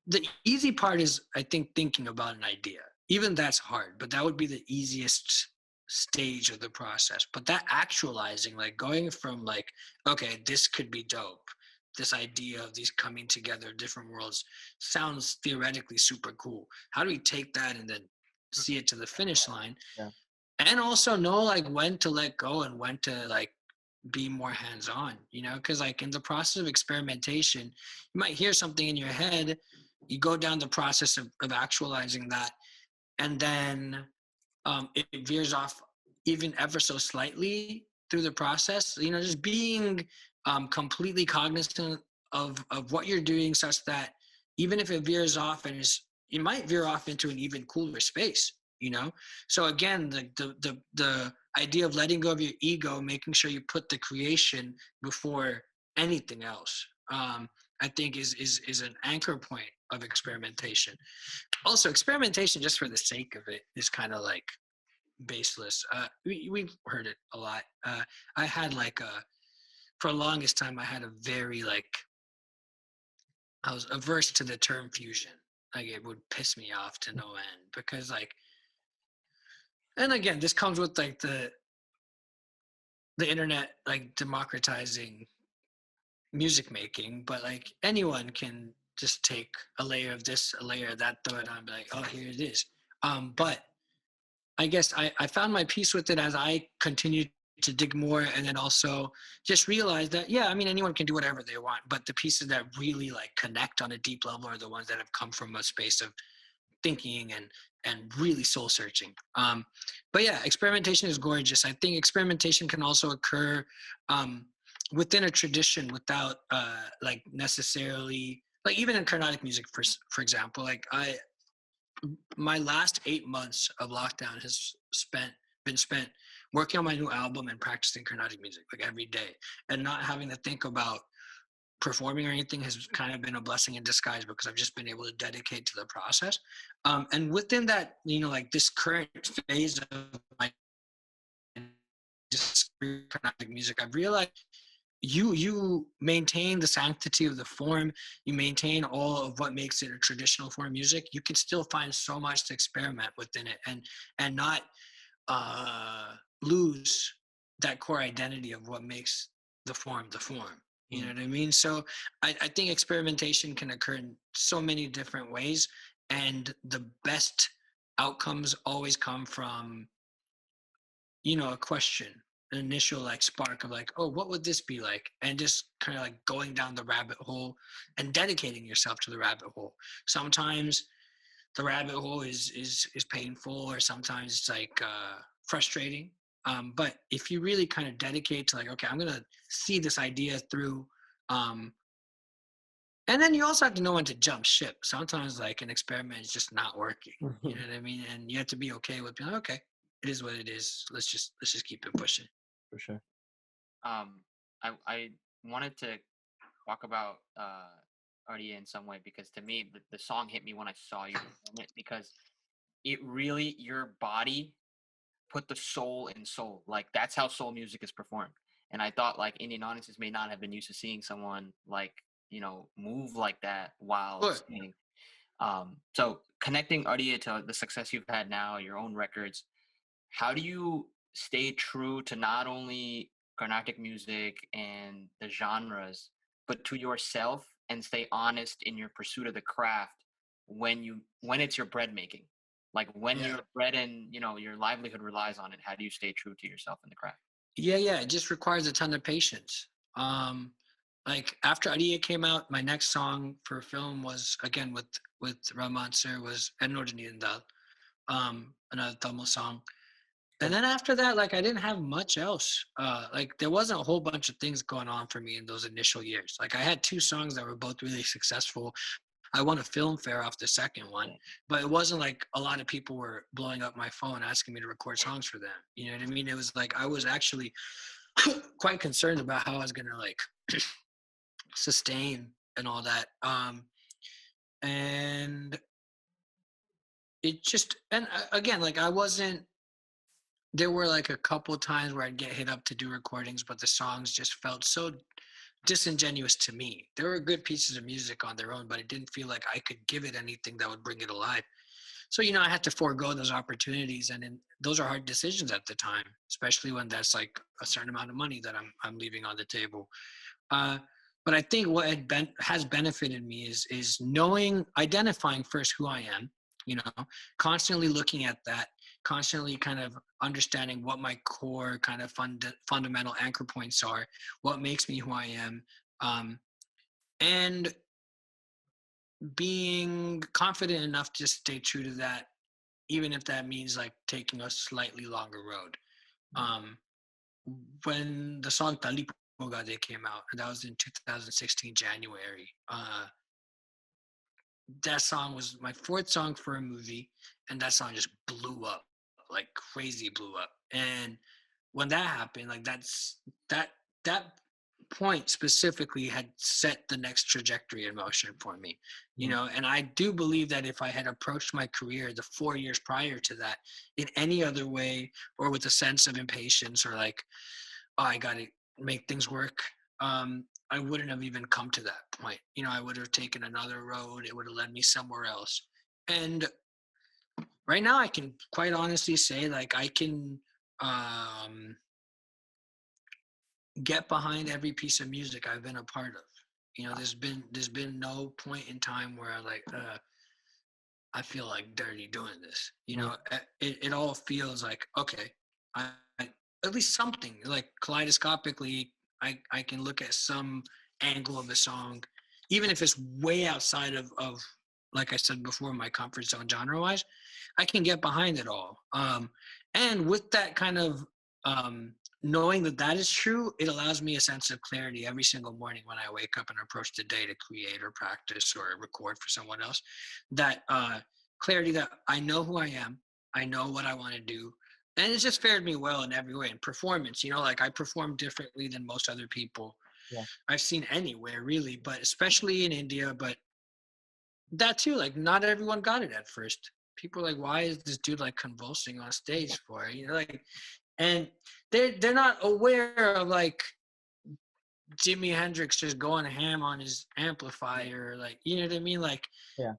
The easy part is, I think, thinking about an idea. Even that's hard, but that would be the easiest stage of the process. But that actualizing, like going from like, okay, this could be dope. This idea of these coming together, different worlds, sounds theoretically super cool. How do we take that and then see it to the finish line? Yeah. And also know like when to let go and when to like be more hands-on, because like in the process of experimentation, you might hear something in your head, you go down the process of actualizing that, and then it veers off even ever so slightly. through the process, just being completely cognizant of what you're doing, such that even if it veers off it might veer off into an even cooler space. So again, the idea of letting go of your ego, making sure you put the creation before anything else, I think is an anchor point of experimentation. Also, experimentation just for the sake of it is kind of like baseless. We've heard it a lot. I had for the longest time, I had a very I was averse to the term fusion. Like, it would piss me off to no end, because and again, this comes with the internet, democratizing music making, but anyone can just take a layer of this, a layer of that, throw it on, and be like, oh, here it is. But I guess I found my peace with it as I continued to dig more, and then also just realize that, yeah, I mean, anyone can do whatever they want, but the pieces that really connect on a deep level are the ones that have come from a space of thinking and really soul searching. But yeah, experimentation is gorgeous. I think experimentation can also occur within a tradition without necessarily, even in Carnatic music, for example. My last 8 months of lockdown has been spent working on my new album and practicing Carnatic music every day, and not having to think about performing or anything has kind of been a blessing in disguise, because I've just been able to dedicate to the process. And within that, this current phase of my Carnatic music, I've realized you maintain the sanctity of the form, you maintain all of what makes it a traditional form of music. You can still find so much to experiment within it, and not lose that core identity of what makes the form the form. You know what I mean? So I think experimentation can occur in so many different ways, and the best outcomes always come from a question, an initial spark of oh, what would this be like? And just kind of going down the rabbit hole and dedicating yourself to the rabbit hole. Sometimes the rabbit hole is painful, or sometimes it's frustrating. But if you really kind of dedicate to okay, I'm gonna see this idea through, and then you also have to know when to jump ship. Sometimes an experiment is just not working. You know what I mean? And you have to be okay with being okay, it is what it is. Let's just keep it pushing. For sure. I wanted to talk about Ardia in some way, because to me the song hit me when I saw you perform it, because it really, your body put the soul in soul. That's how soul music is performed. And I thought Indian audiences may not have been used to seeing someone move like that while Sure. singing. So connecting Ardia to the success you've had now, your own records, how do you stay true to not only Carnatic music and the genres, but to yourself, and stay honest in your pursuit of the craft when it's your bread making? When Yeah. your bread and your livelihood relies on it, how do you stay true to yourself in the craft? Yeah, it just requires a ton of patience. After Adia came out, my next song for film was, again, with Rahman Sir, was Ennodinindal, another Tamil song. And then after that, I didn't have much else. There wasn't a whole bunch of things going on for me in those initial years. I had 2 songs that were both really successful. I won a film fair off the second one, but it wasn't a lot of people were blowing up my phone asking me to record songs for them. You know what I mean? It was I was actually quite concerned about how I was gonna sustain and all that. And it just, and again, I wasn't. There were a couple times where I'd get hit up to do recordings, but the songs just felt so disingenuous to me. There were good pieces of music on their own, but it didn't feel like I could give it anything that would bring it alive. So I had to forego those opportunities, and those are hard decisions at the time, especially when that's a certain amount of money that I'm leaving on the table. But I think what has benefited me is identifying first who I am, constantly looking at that, constantly kind of understanding what my core kind of fundamental anchor points are, what makes me who I am, and being confident enough to stay true to that, even if that means taking a slightly longer road. when the song Talipogade came out, and that was in 2016 January. That song was my fourth song for a movie, and that song just blew up, like crazy blew up. And when that happened, like that that point specifically had set the next trajectory in motion for me, you Mm. know. And I do believe that if I had approached my career the 4 years prior to that in any other way, or with a sense of impatience, or like, oh, I got to make things work, I wouldn't have even come to that point. You know, I would have taken another road. It would have led me somewhere else. And right now, I can quite honestly say, like, I can um, get behind every piece of music I've been a part of. You know, there's been no point in time where I feel like dirty doing this. You Mm. know, it all feels like, okay, I at least something like kaleidoscopically, I can look at some angle of a song, even if it's way outside of like I said before, my comfort zone genre wise, I can get behind it all. And with that kind of knowing that that is true, it allows me a sense of clarity every single morning when I wake up and approach the day to create or practice or record for someone else. That clarity that I know who I am, I know what I want to do, and it's just fared me well in every way. In performance, you know, like I perform differently than most other people Yeah. I've seen anywhere really, but especially in India. But that too, like not everyone got it at first. People are like, why is this dude like convulsing on stage for? You know, like, and they're not aware of like Jimi Hendrix just going ham on his amplifier, like, you know what I mean? Like, Yeah.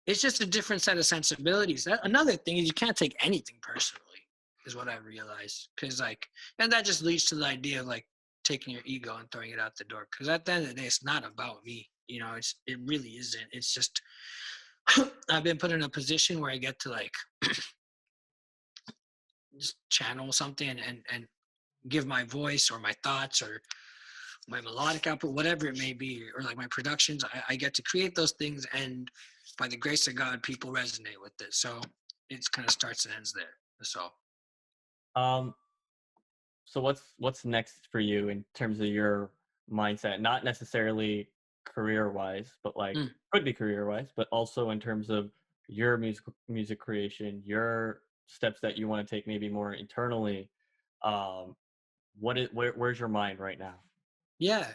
it's just a different set of sensibilities. Another thing is you can't take anything personally, is what I realized. Because like, and that just leads to the idea of like taking your ego and throwing it out the door. Because at the end of the day, it's not about me. You know, it really isn't. It's just I've been put in a position where I get to like just channel something and give my voice or my thoughts or my melodic output, whatever it may be, or like my productions. I get to create those things, and by the grace of God, people resonate with it. So it kind of starts and ends there. So Um, so what's next for you in terms of your mindset? Not necessarily career wise, but like mm. could be career wise, but also in terms of your music creation, your steps that you want to take maybe more internally. Um, where's your mind right now? Yeah.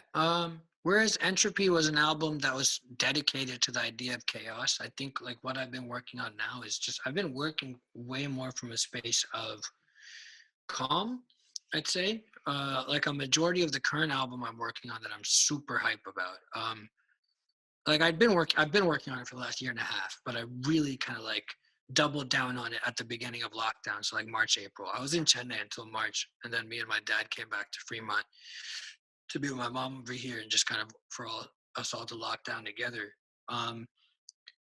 Whereas Entropy was an album that was dedicated to the idea of chaos, I think like what I've been working on now is just I've been working way more from a space of calm, I'd say. Like a majority of the current album I'm working on that I'm super hype about. Like I've been working on it for the last year and a half, but I really kind of like doubled down on it at the beginning of lockdown. So like March, April. I was in Chennai until March, and then me and my dad came back to Fremont to be with my mom over here and just kind of for all us all to lock down together. Um,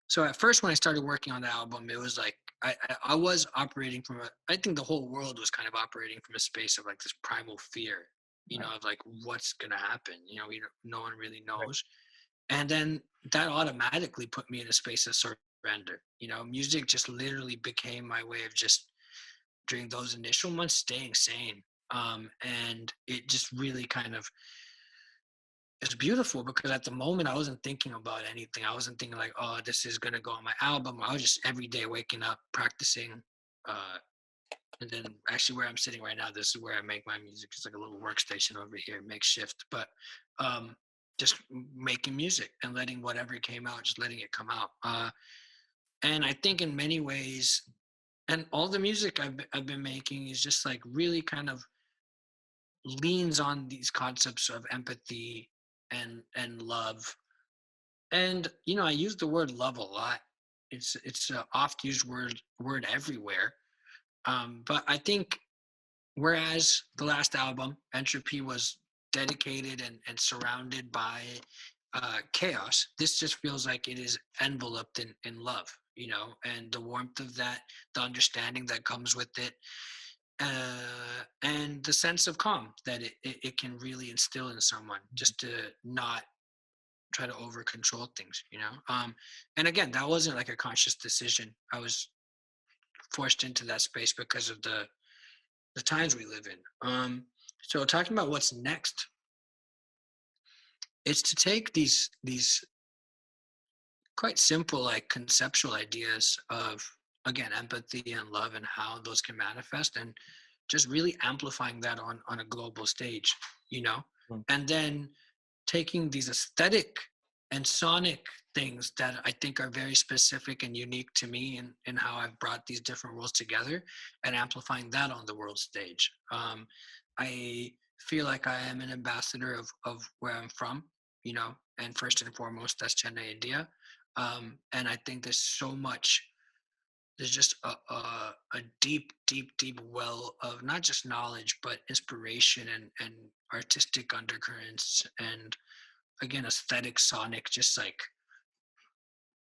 so at first when I started working on the album, it was like I was operating from I think the whole world was kind of operating from a space of like this primal fear, you Right. know, of like what's gonna happen. You know, no one really Right. knows. And then that automatically put me in a space of surrender. You know, music just literally became my way of just during those initial months staying sane. And it just really kind of it's beautiful because at the moment I wasn't thinking about anything. I wasn't thinking like, oh, this is gonna go on my album. I was just every day waking up, practicing. Uh, and then actually where I'm sitting right now, this is where I make my music. It's like a little workstation over here, makeshift. But just making music and letting whatever came out, just letting it come out. And I think in many ways, and all the music I've been making is just like really kind of leans on these concepts of empathy and love. And you know, I use the word love a lot. It's a oft used word everywhere. But I think whereas the last album, Entropy, was dedicated and surrounded by chaos, this just feels like it is enveloped in love, you know, and the warmth of that, the understanding that comes with it, and the sense of calm that it can really instill in someone just to not try to over control things, you know. And again, that wasn't like a conscious decision. I was forced into that space because of the times we live in. So talking about what's next, it's to take these quite simple, like conceptual ideas of, again, empathy and love and how those can manifest, and just really amplifying that on a global stage, you know. Mm. And then taking these aesthetic and sonic things that I think are very specific and unique to me, and how I've brought these different worlds together and amplifying that on the world stage. I feel like I am an ambassador of where I'm from, you know, and first and foremost, that's Chennai, India. And I think there's just a deep, deep, deep well of not just knowledge, but inspiration and artistic undercurrents, and again, aesthetic, sonic, just like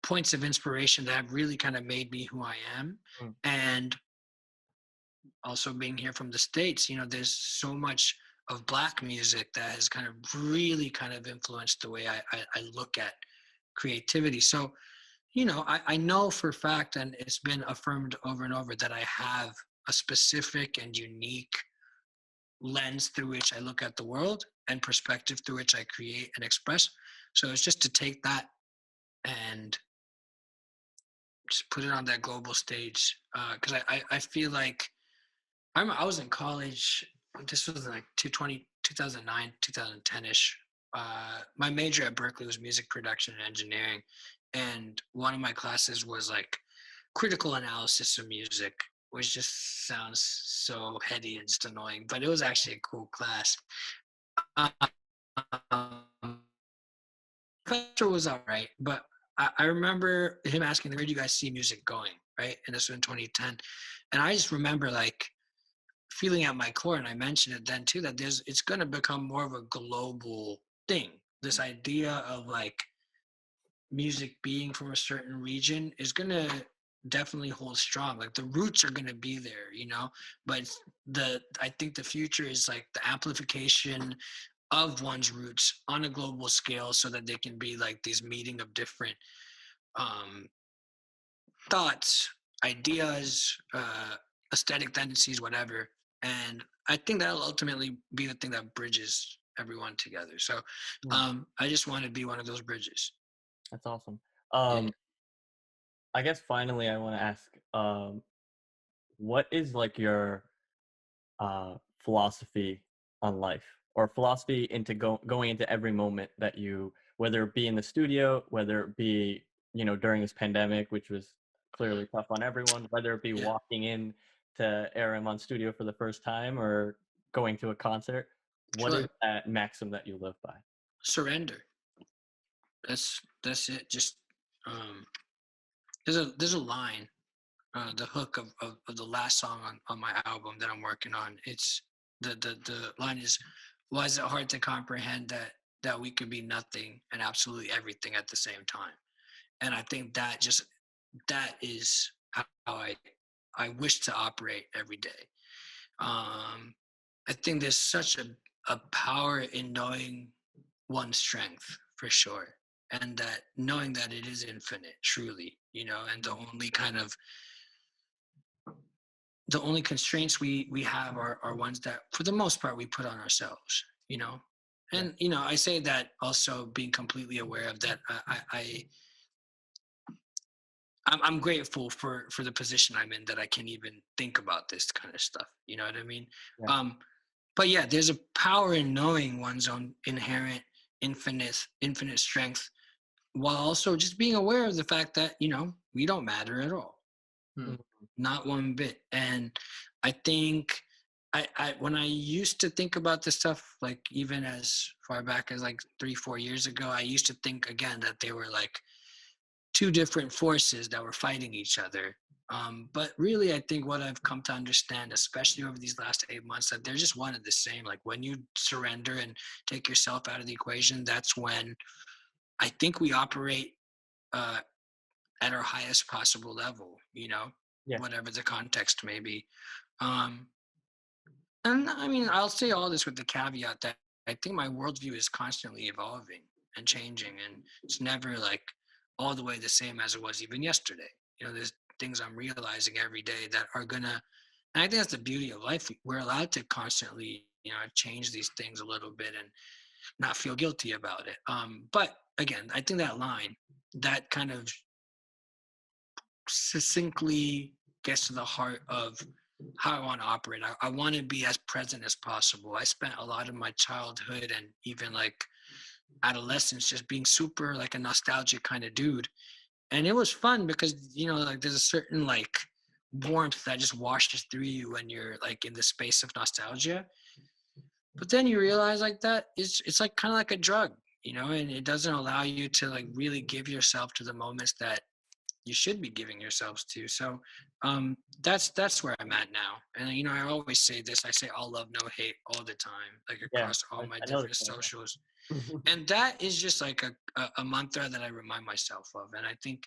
points of inspiration that have really kind of made me who I am. Mm. And also being here from the States, you know, there's so much of Black music that has kind of really kind of influenced the way I look at creativity. So, you know, I know for a fact, and it's been affirmed over and over, that I have a specific and unique lens through which I look at the world and perspective through which I create and express. So it's just to take that and just put it on that global stage. Because I feel like I was in college. This was like 2009, 2010-ish. My major at Berkeley was music production and engineering. And one of my classes was like critical analysis of music, which just sounds so heady and just annoying, but it was actually a cool class. Um, Professor was all right, but I remember him asking, "Where do you guys see music going?" Right, and this was in 2010, and I just remember like feeling at my core, and I mentioned it then too, that it's going to become more of a global thing. This idea of like music being from a certain region is going to definitely hold strong. Like the roots are going to be there, you know, but I think the future is like the amplification of one's roots on a global scale, so that they can be like these meeting of different um, thoughts, ideas, aesthetic tendencies, whatever. And I think that'll ultimately be the thing that bridges everyone together. So Mm. I just want to be one of those bridges. That's awesome. Yeah. I guess finally I want to ask, what is like your philosophy on life, or philosophy into going into every moment that you, whether it be in the studio, whether it be, you know, during this pandemic, which was clearly tough on everyone, whether it be Yeah. walking in to Aram studio for the first time or going to a concert, what is Sure. that maxim that you live by? Surrender. That's it. Just um, there's a line, the hook of the last song on my album that I'm working on. It's the line is, "Why is it hard to comprehend that we could be nothing and absolutely everything at the same time?" And I think that is how I wish to operate every day. I think there's such a power in knowing one's strength, for sure, and that knowing that it is infinite, truly, you know, and the only constraints we have are ones that, for the most part, we put on ourselves, you know. Yeah. And you know, I say that also being completely aware of that. I'm grateful for the position I'm in, that I can even think about this kind of stuff. You know what I mean? Yeah. But yeah, there's a power in knowing one's own inherent infinite strength, while also just being aware of the fact that, you know, we don't matter at all, Hmm. not one bit. And I think I when I used to think about this stuff, like even as far back as like 3-4 years ago, I used to think again that they were like two different forces that were fighting each other. But really, I think what I've come to understand, especially over these last 8 months, that they're just one and the same. Like when you surrender and take yourself out of the equation, that's when I think we operate uh, at our highest possible level, you know, Yeah. whatever the context may be. Um, and I mean, I'll say all this with the caveat that I think my worldview is constantly evolving and changing, and it's never like all the way the same as it was even yesterday. You know, there's things I'm realizing every day that are gonna, and I think that's the beauty of life. We're allowed to constantly change these things a little bit and not feel guilty about it. But again, I think that line, that kind of succinctly gets to the heart of how I want to operate. I want to be as present as possible. I spent a lot of my childhood and even like adolescence just being super like a nostalgic kind of dude. And it was fun because, like there's a certain like warmth that just washes through you when you're like in the space of nostalgia. But then you realize like that it's like kind of like a drug, and it doesn't allow you to like really give yourself to the moments that you should be giving yourselves to. So that's where I'm at now. And I always say this. I say all love, no hate all the time, like Yeah, across all my I different noticed that. socials. And that is just like a mantra that I remind myself of. And I think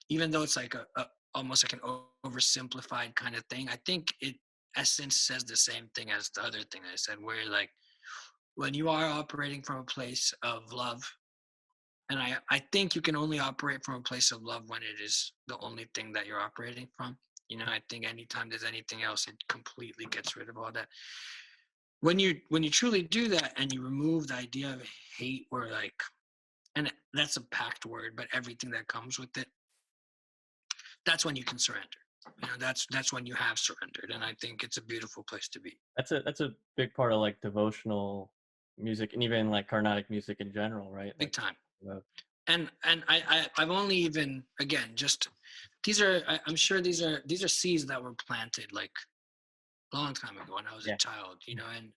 even though it's like a almost like an oversimplified kind of thing, I think it essence says the same thing as the other thing I said, where like when you are operating from a place of love, and I think you can only operate from a place of love when it is the only thing that you're operating from. I think anytime there's anything else, it completely gets rid of all that. When you truly do that and you remove the idea of hate or like, and that's a packed word, but everything that comes with it, that's when you can surrender. That's when you have surrendered, and I think it's a beautiful place to be. That's a big part of like devotional music and even like Carnatic music in general, right? Big Like, time. uh, And I've only even, again, just these are, I'm sure these are seeds that were planted like a long time ago when I was a yeah, child,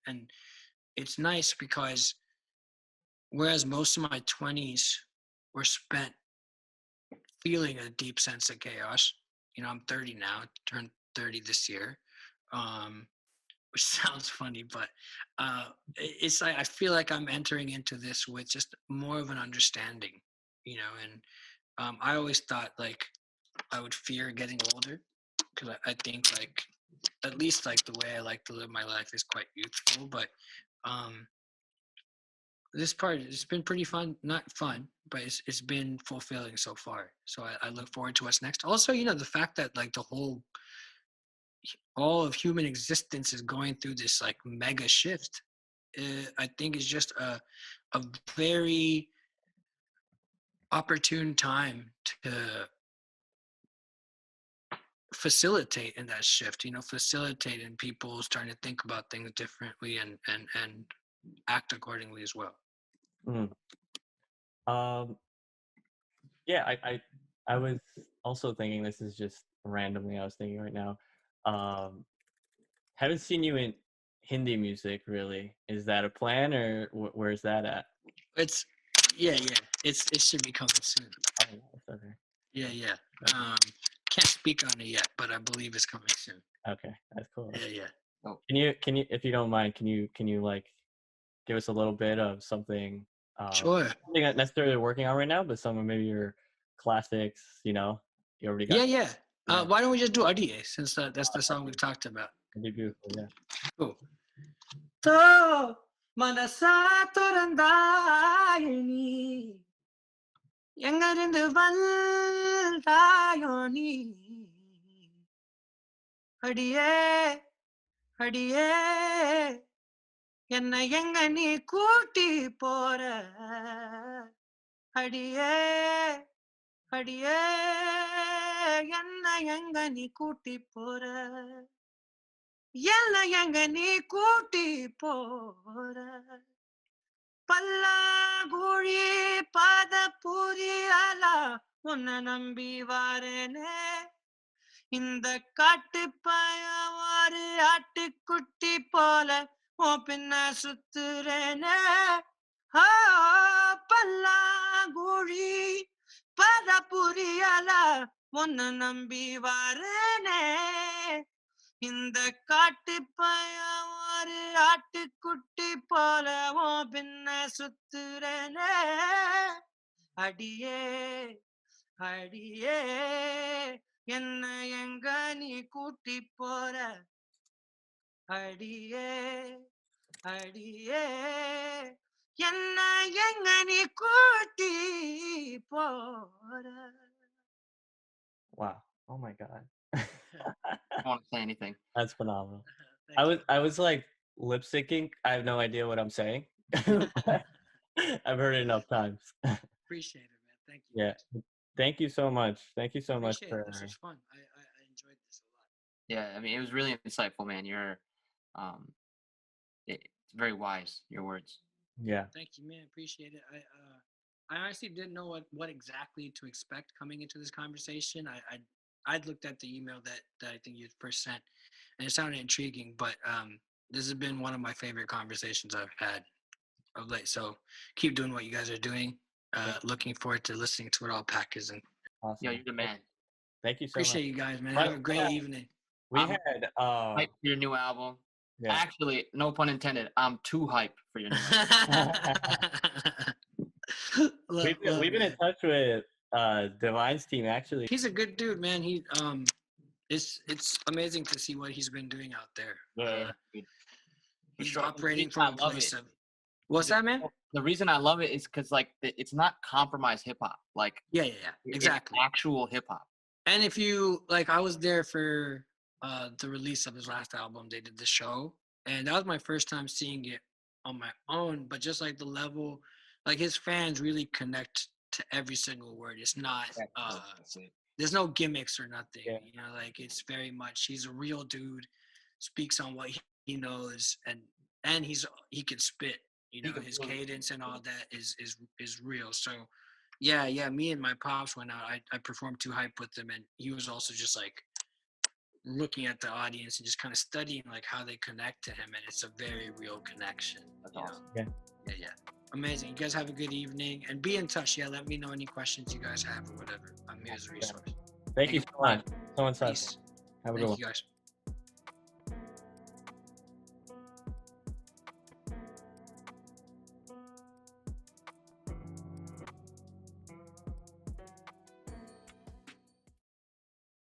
and it's nice because whereas most of my 20s were spent feeling a deep sense of chaos. I'm 30 now, turned 30 this year, which sounds funny, but it's like I feel like I'm entering into this with just more of an understanding, and I always thought like I would fear getting older because I think like at least like the way I like to live my life is quite youthful, but um, this part it's been pretty fun, not fun, but it's been fulfilling so far. So I look forward to what's next. Also, the fact that like all of human existence is going through this like mega shift, I think is just a very opportune time to facilitate in that shift, facilitate in people starting to think about things differently and act accordingly as well. mm. um, yeah. I was also thinking this is just randomly. I was thinking right now. Um, haven't seen you in Hindi music really. Is that a plan or where's that at? It's yeah, it should be coming soon. Oh, nice, okay. Yeah. Okay. Can't speak on it yet, but I believe it's coming soon. Okay, that's cool. Yeah. Oh, Can you if you don't mind, can you like give us a little bit of something Sure. something not necessarily working on right now, but some of maybe your classics, you already got. Yeah. Yeah, Why don't we just do Adiye since that's the song we've talked about? that'd be beautiful, yeah. Cool. To manasa துறந்தாயினி எங்கிருந்து வந்தாயோ நீ அடியே அடியே என்னை எங்க நீ கூட்டி போற அடியே அடியே என்னை எங்க நீ கூட்டி போற என்னை எங்க நீ கூட்டி போற பல்லாங்குழி பத புரியலா உன்னை நம்பி வாரேனே இந்த காட்டு பயம் ஒரு ஆட்டுக்குட்டி போல உன் பின்ன சுத்துறேனே பல்லாங்குழி பத புரியலா உன்னை நம்பி வாரேனே இந்த காட்டு பயம் ஒரு ஆட்டுக்குட்டி போல உன் பின்ன சுத்துறேனே அடியே அடியே என்ன எங்க நீ கூட்டி போற அடியே அடியே என்ன எங்க நீ கூட்டி போற. Wow. Oh my god. I don't want to say anything. That's phenomenal. Thank you. I was like lip syncing, I have no idea what I'm saying. But I've heard it enough times. Appreciate it, man. Thank you. Yeah. Thank you so much. Thank you so much Appreciate it. This for was fun. I enjoyed this a lot. Yeah, I mean, it was really insightful, man. You're, um, it's very wise. Your words. yeah. Thank you, man. Appreciate it. I honestly didn't know what exactly to expect coming into this conversation. I'd looked at the email that I think you first sent, and it sounded intriguing. But this has been one of my favorite conversations I've had of late. So keep doing what you guys are doing. Looking forward to listening to it all packaged. And Awesome. Yo, you're the man. Thank you so appreciate much. you guys, man. Right, Have a great evening. We I'm had hyped for your new album. yeah. Actually, no pun intended. I'm too hyped for your new album. We've been in touch with Divine's team actually. He's a good dude, man. It's amazing to see what he's been doing out there. Dude. He's sure. operating The reason from a I love place it- of what's that, man? The reason I love it is because like it's not compromised hip hop. Like Yeah, it's exactly. actual hip hop. And if you like, I was there for the release of his last album. They did the show, and that was my first time seeing it on my own. But just like the level, like his fans really connect to every single word. It's not That's it. there's no gimmicks or nothing. Yeah. You know, like it's very much he's a real dude, speaks on what he knows, and he can spit. You He know, can his really cadence and all that is real. So yeah, me and my pops went out. I performed Too Hype with him, and he was also just like looking at the audience and just kind of studying like how they connect to him, and it's a very real connection. That's You know? awesome. Yeah. Amazing. You guys have a good evening, and be in touch. Yeah, let me know any questions you guys have or whatever. I'm here as a resource. Thank you so much. So insightful. Peace. Have a good Thank one. you guys.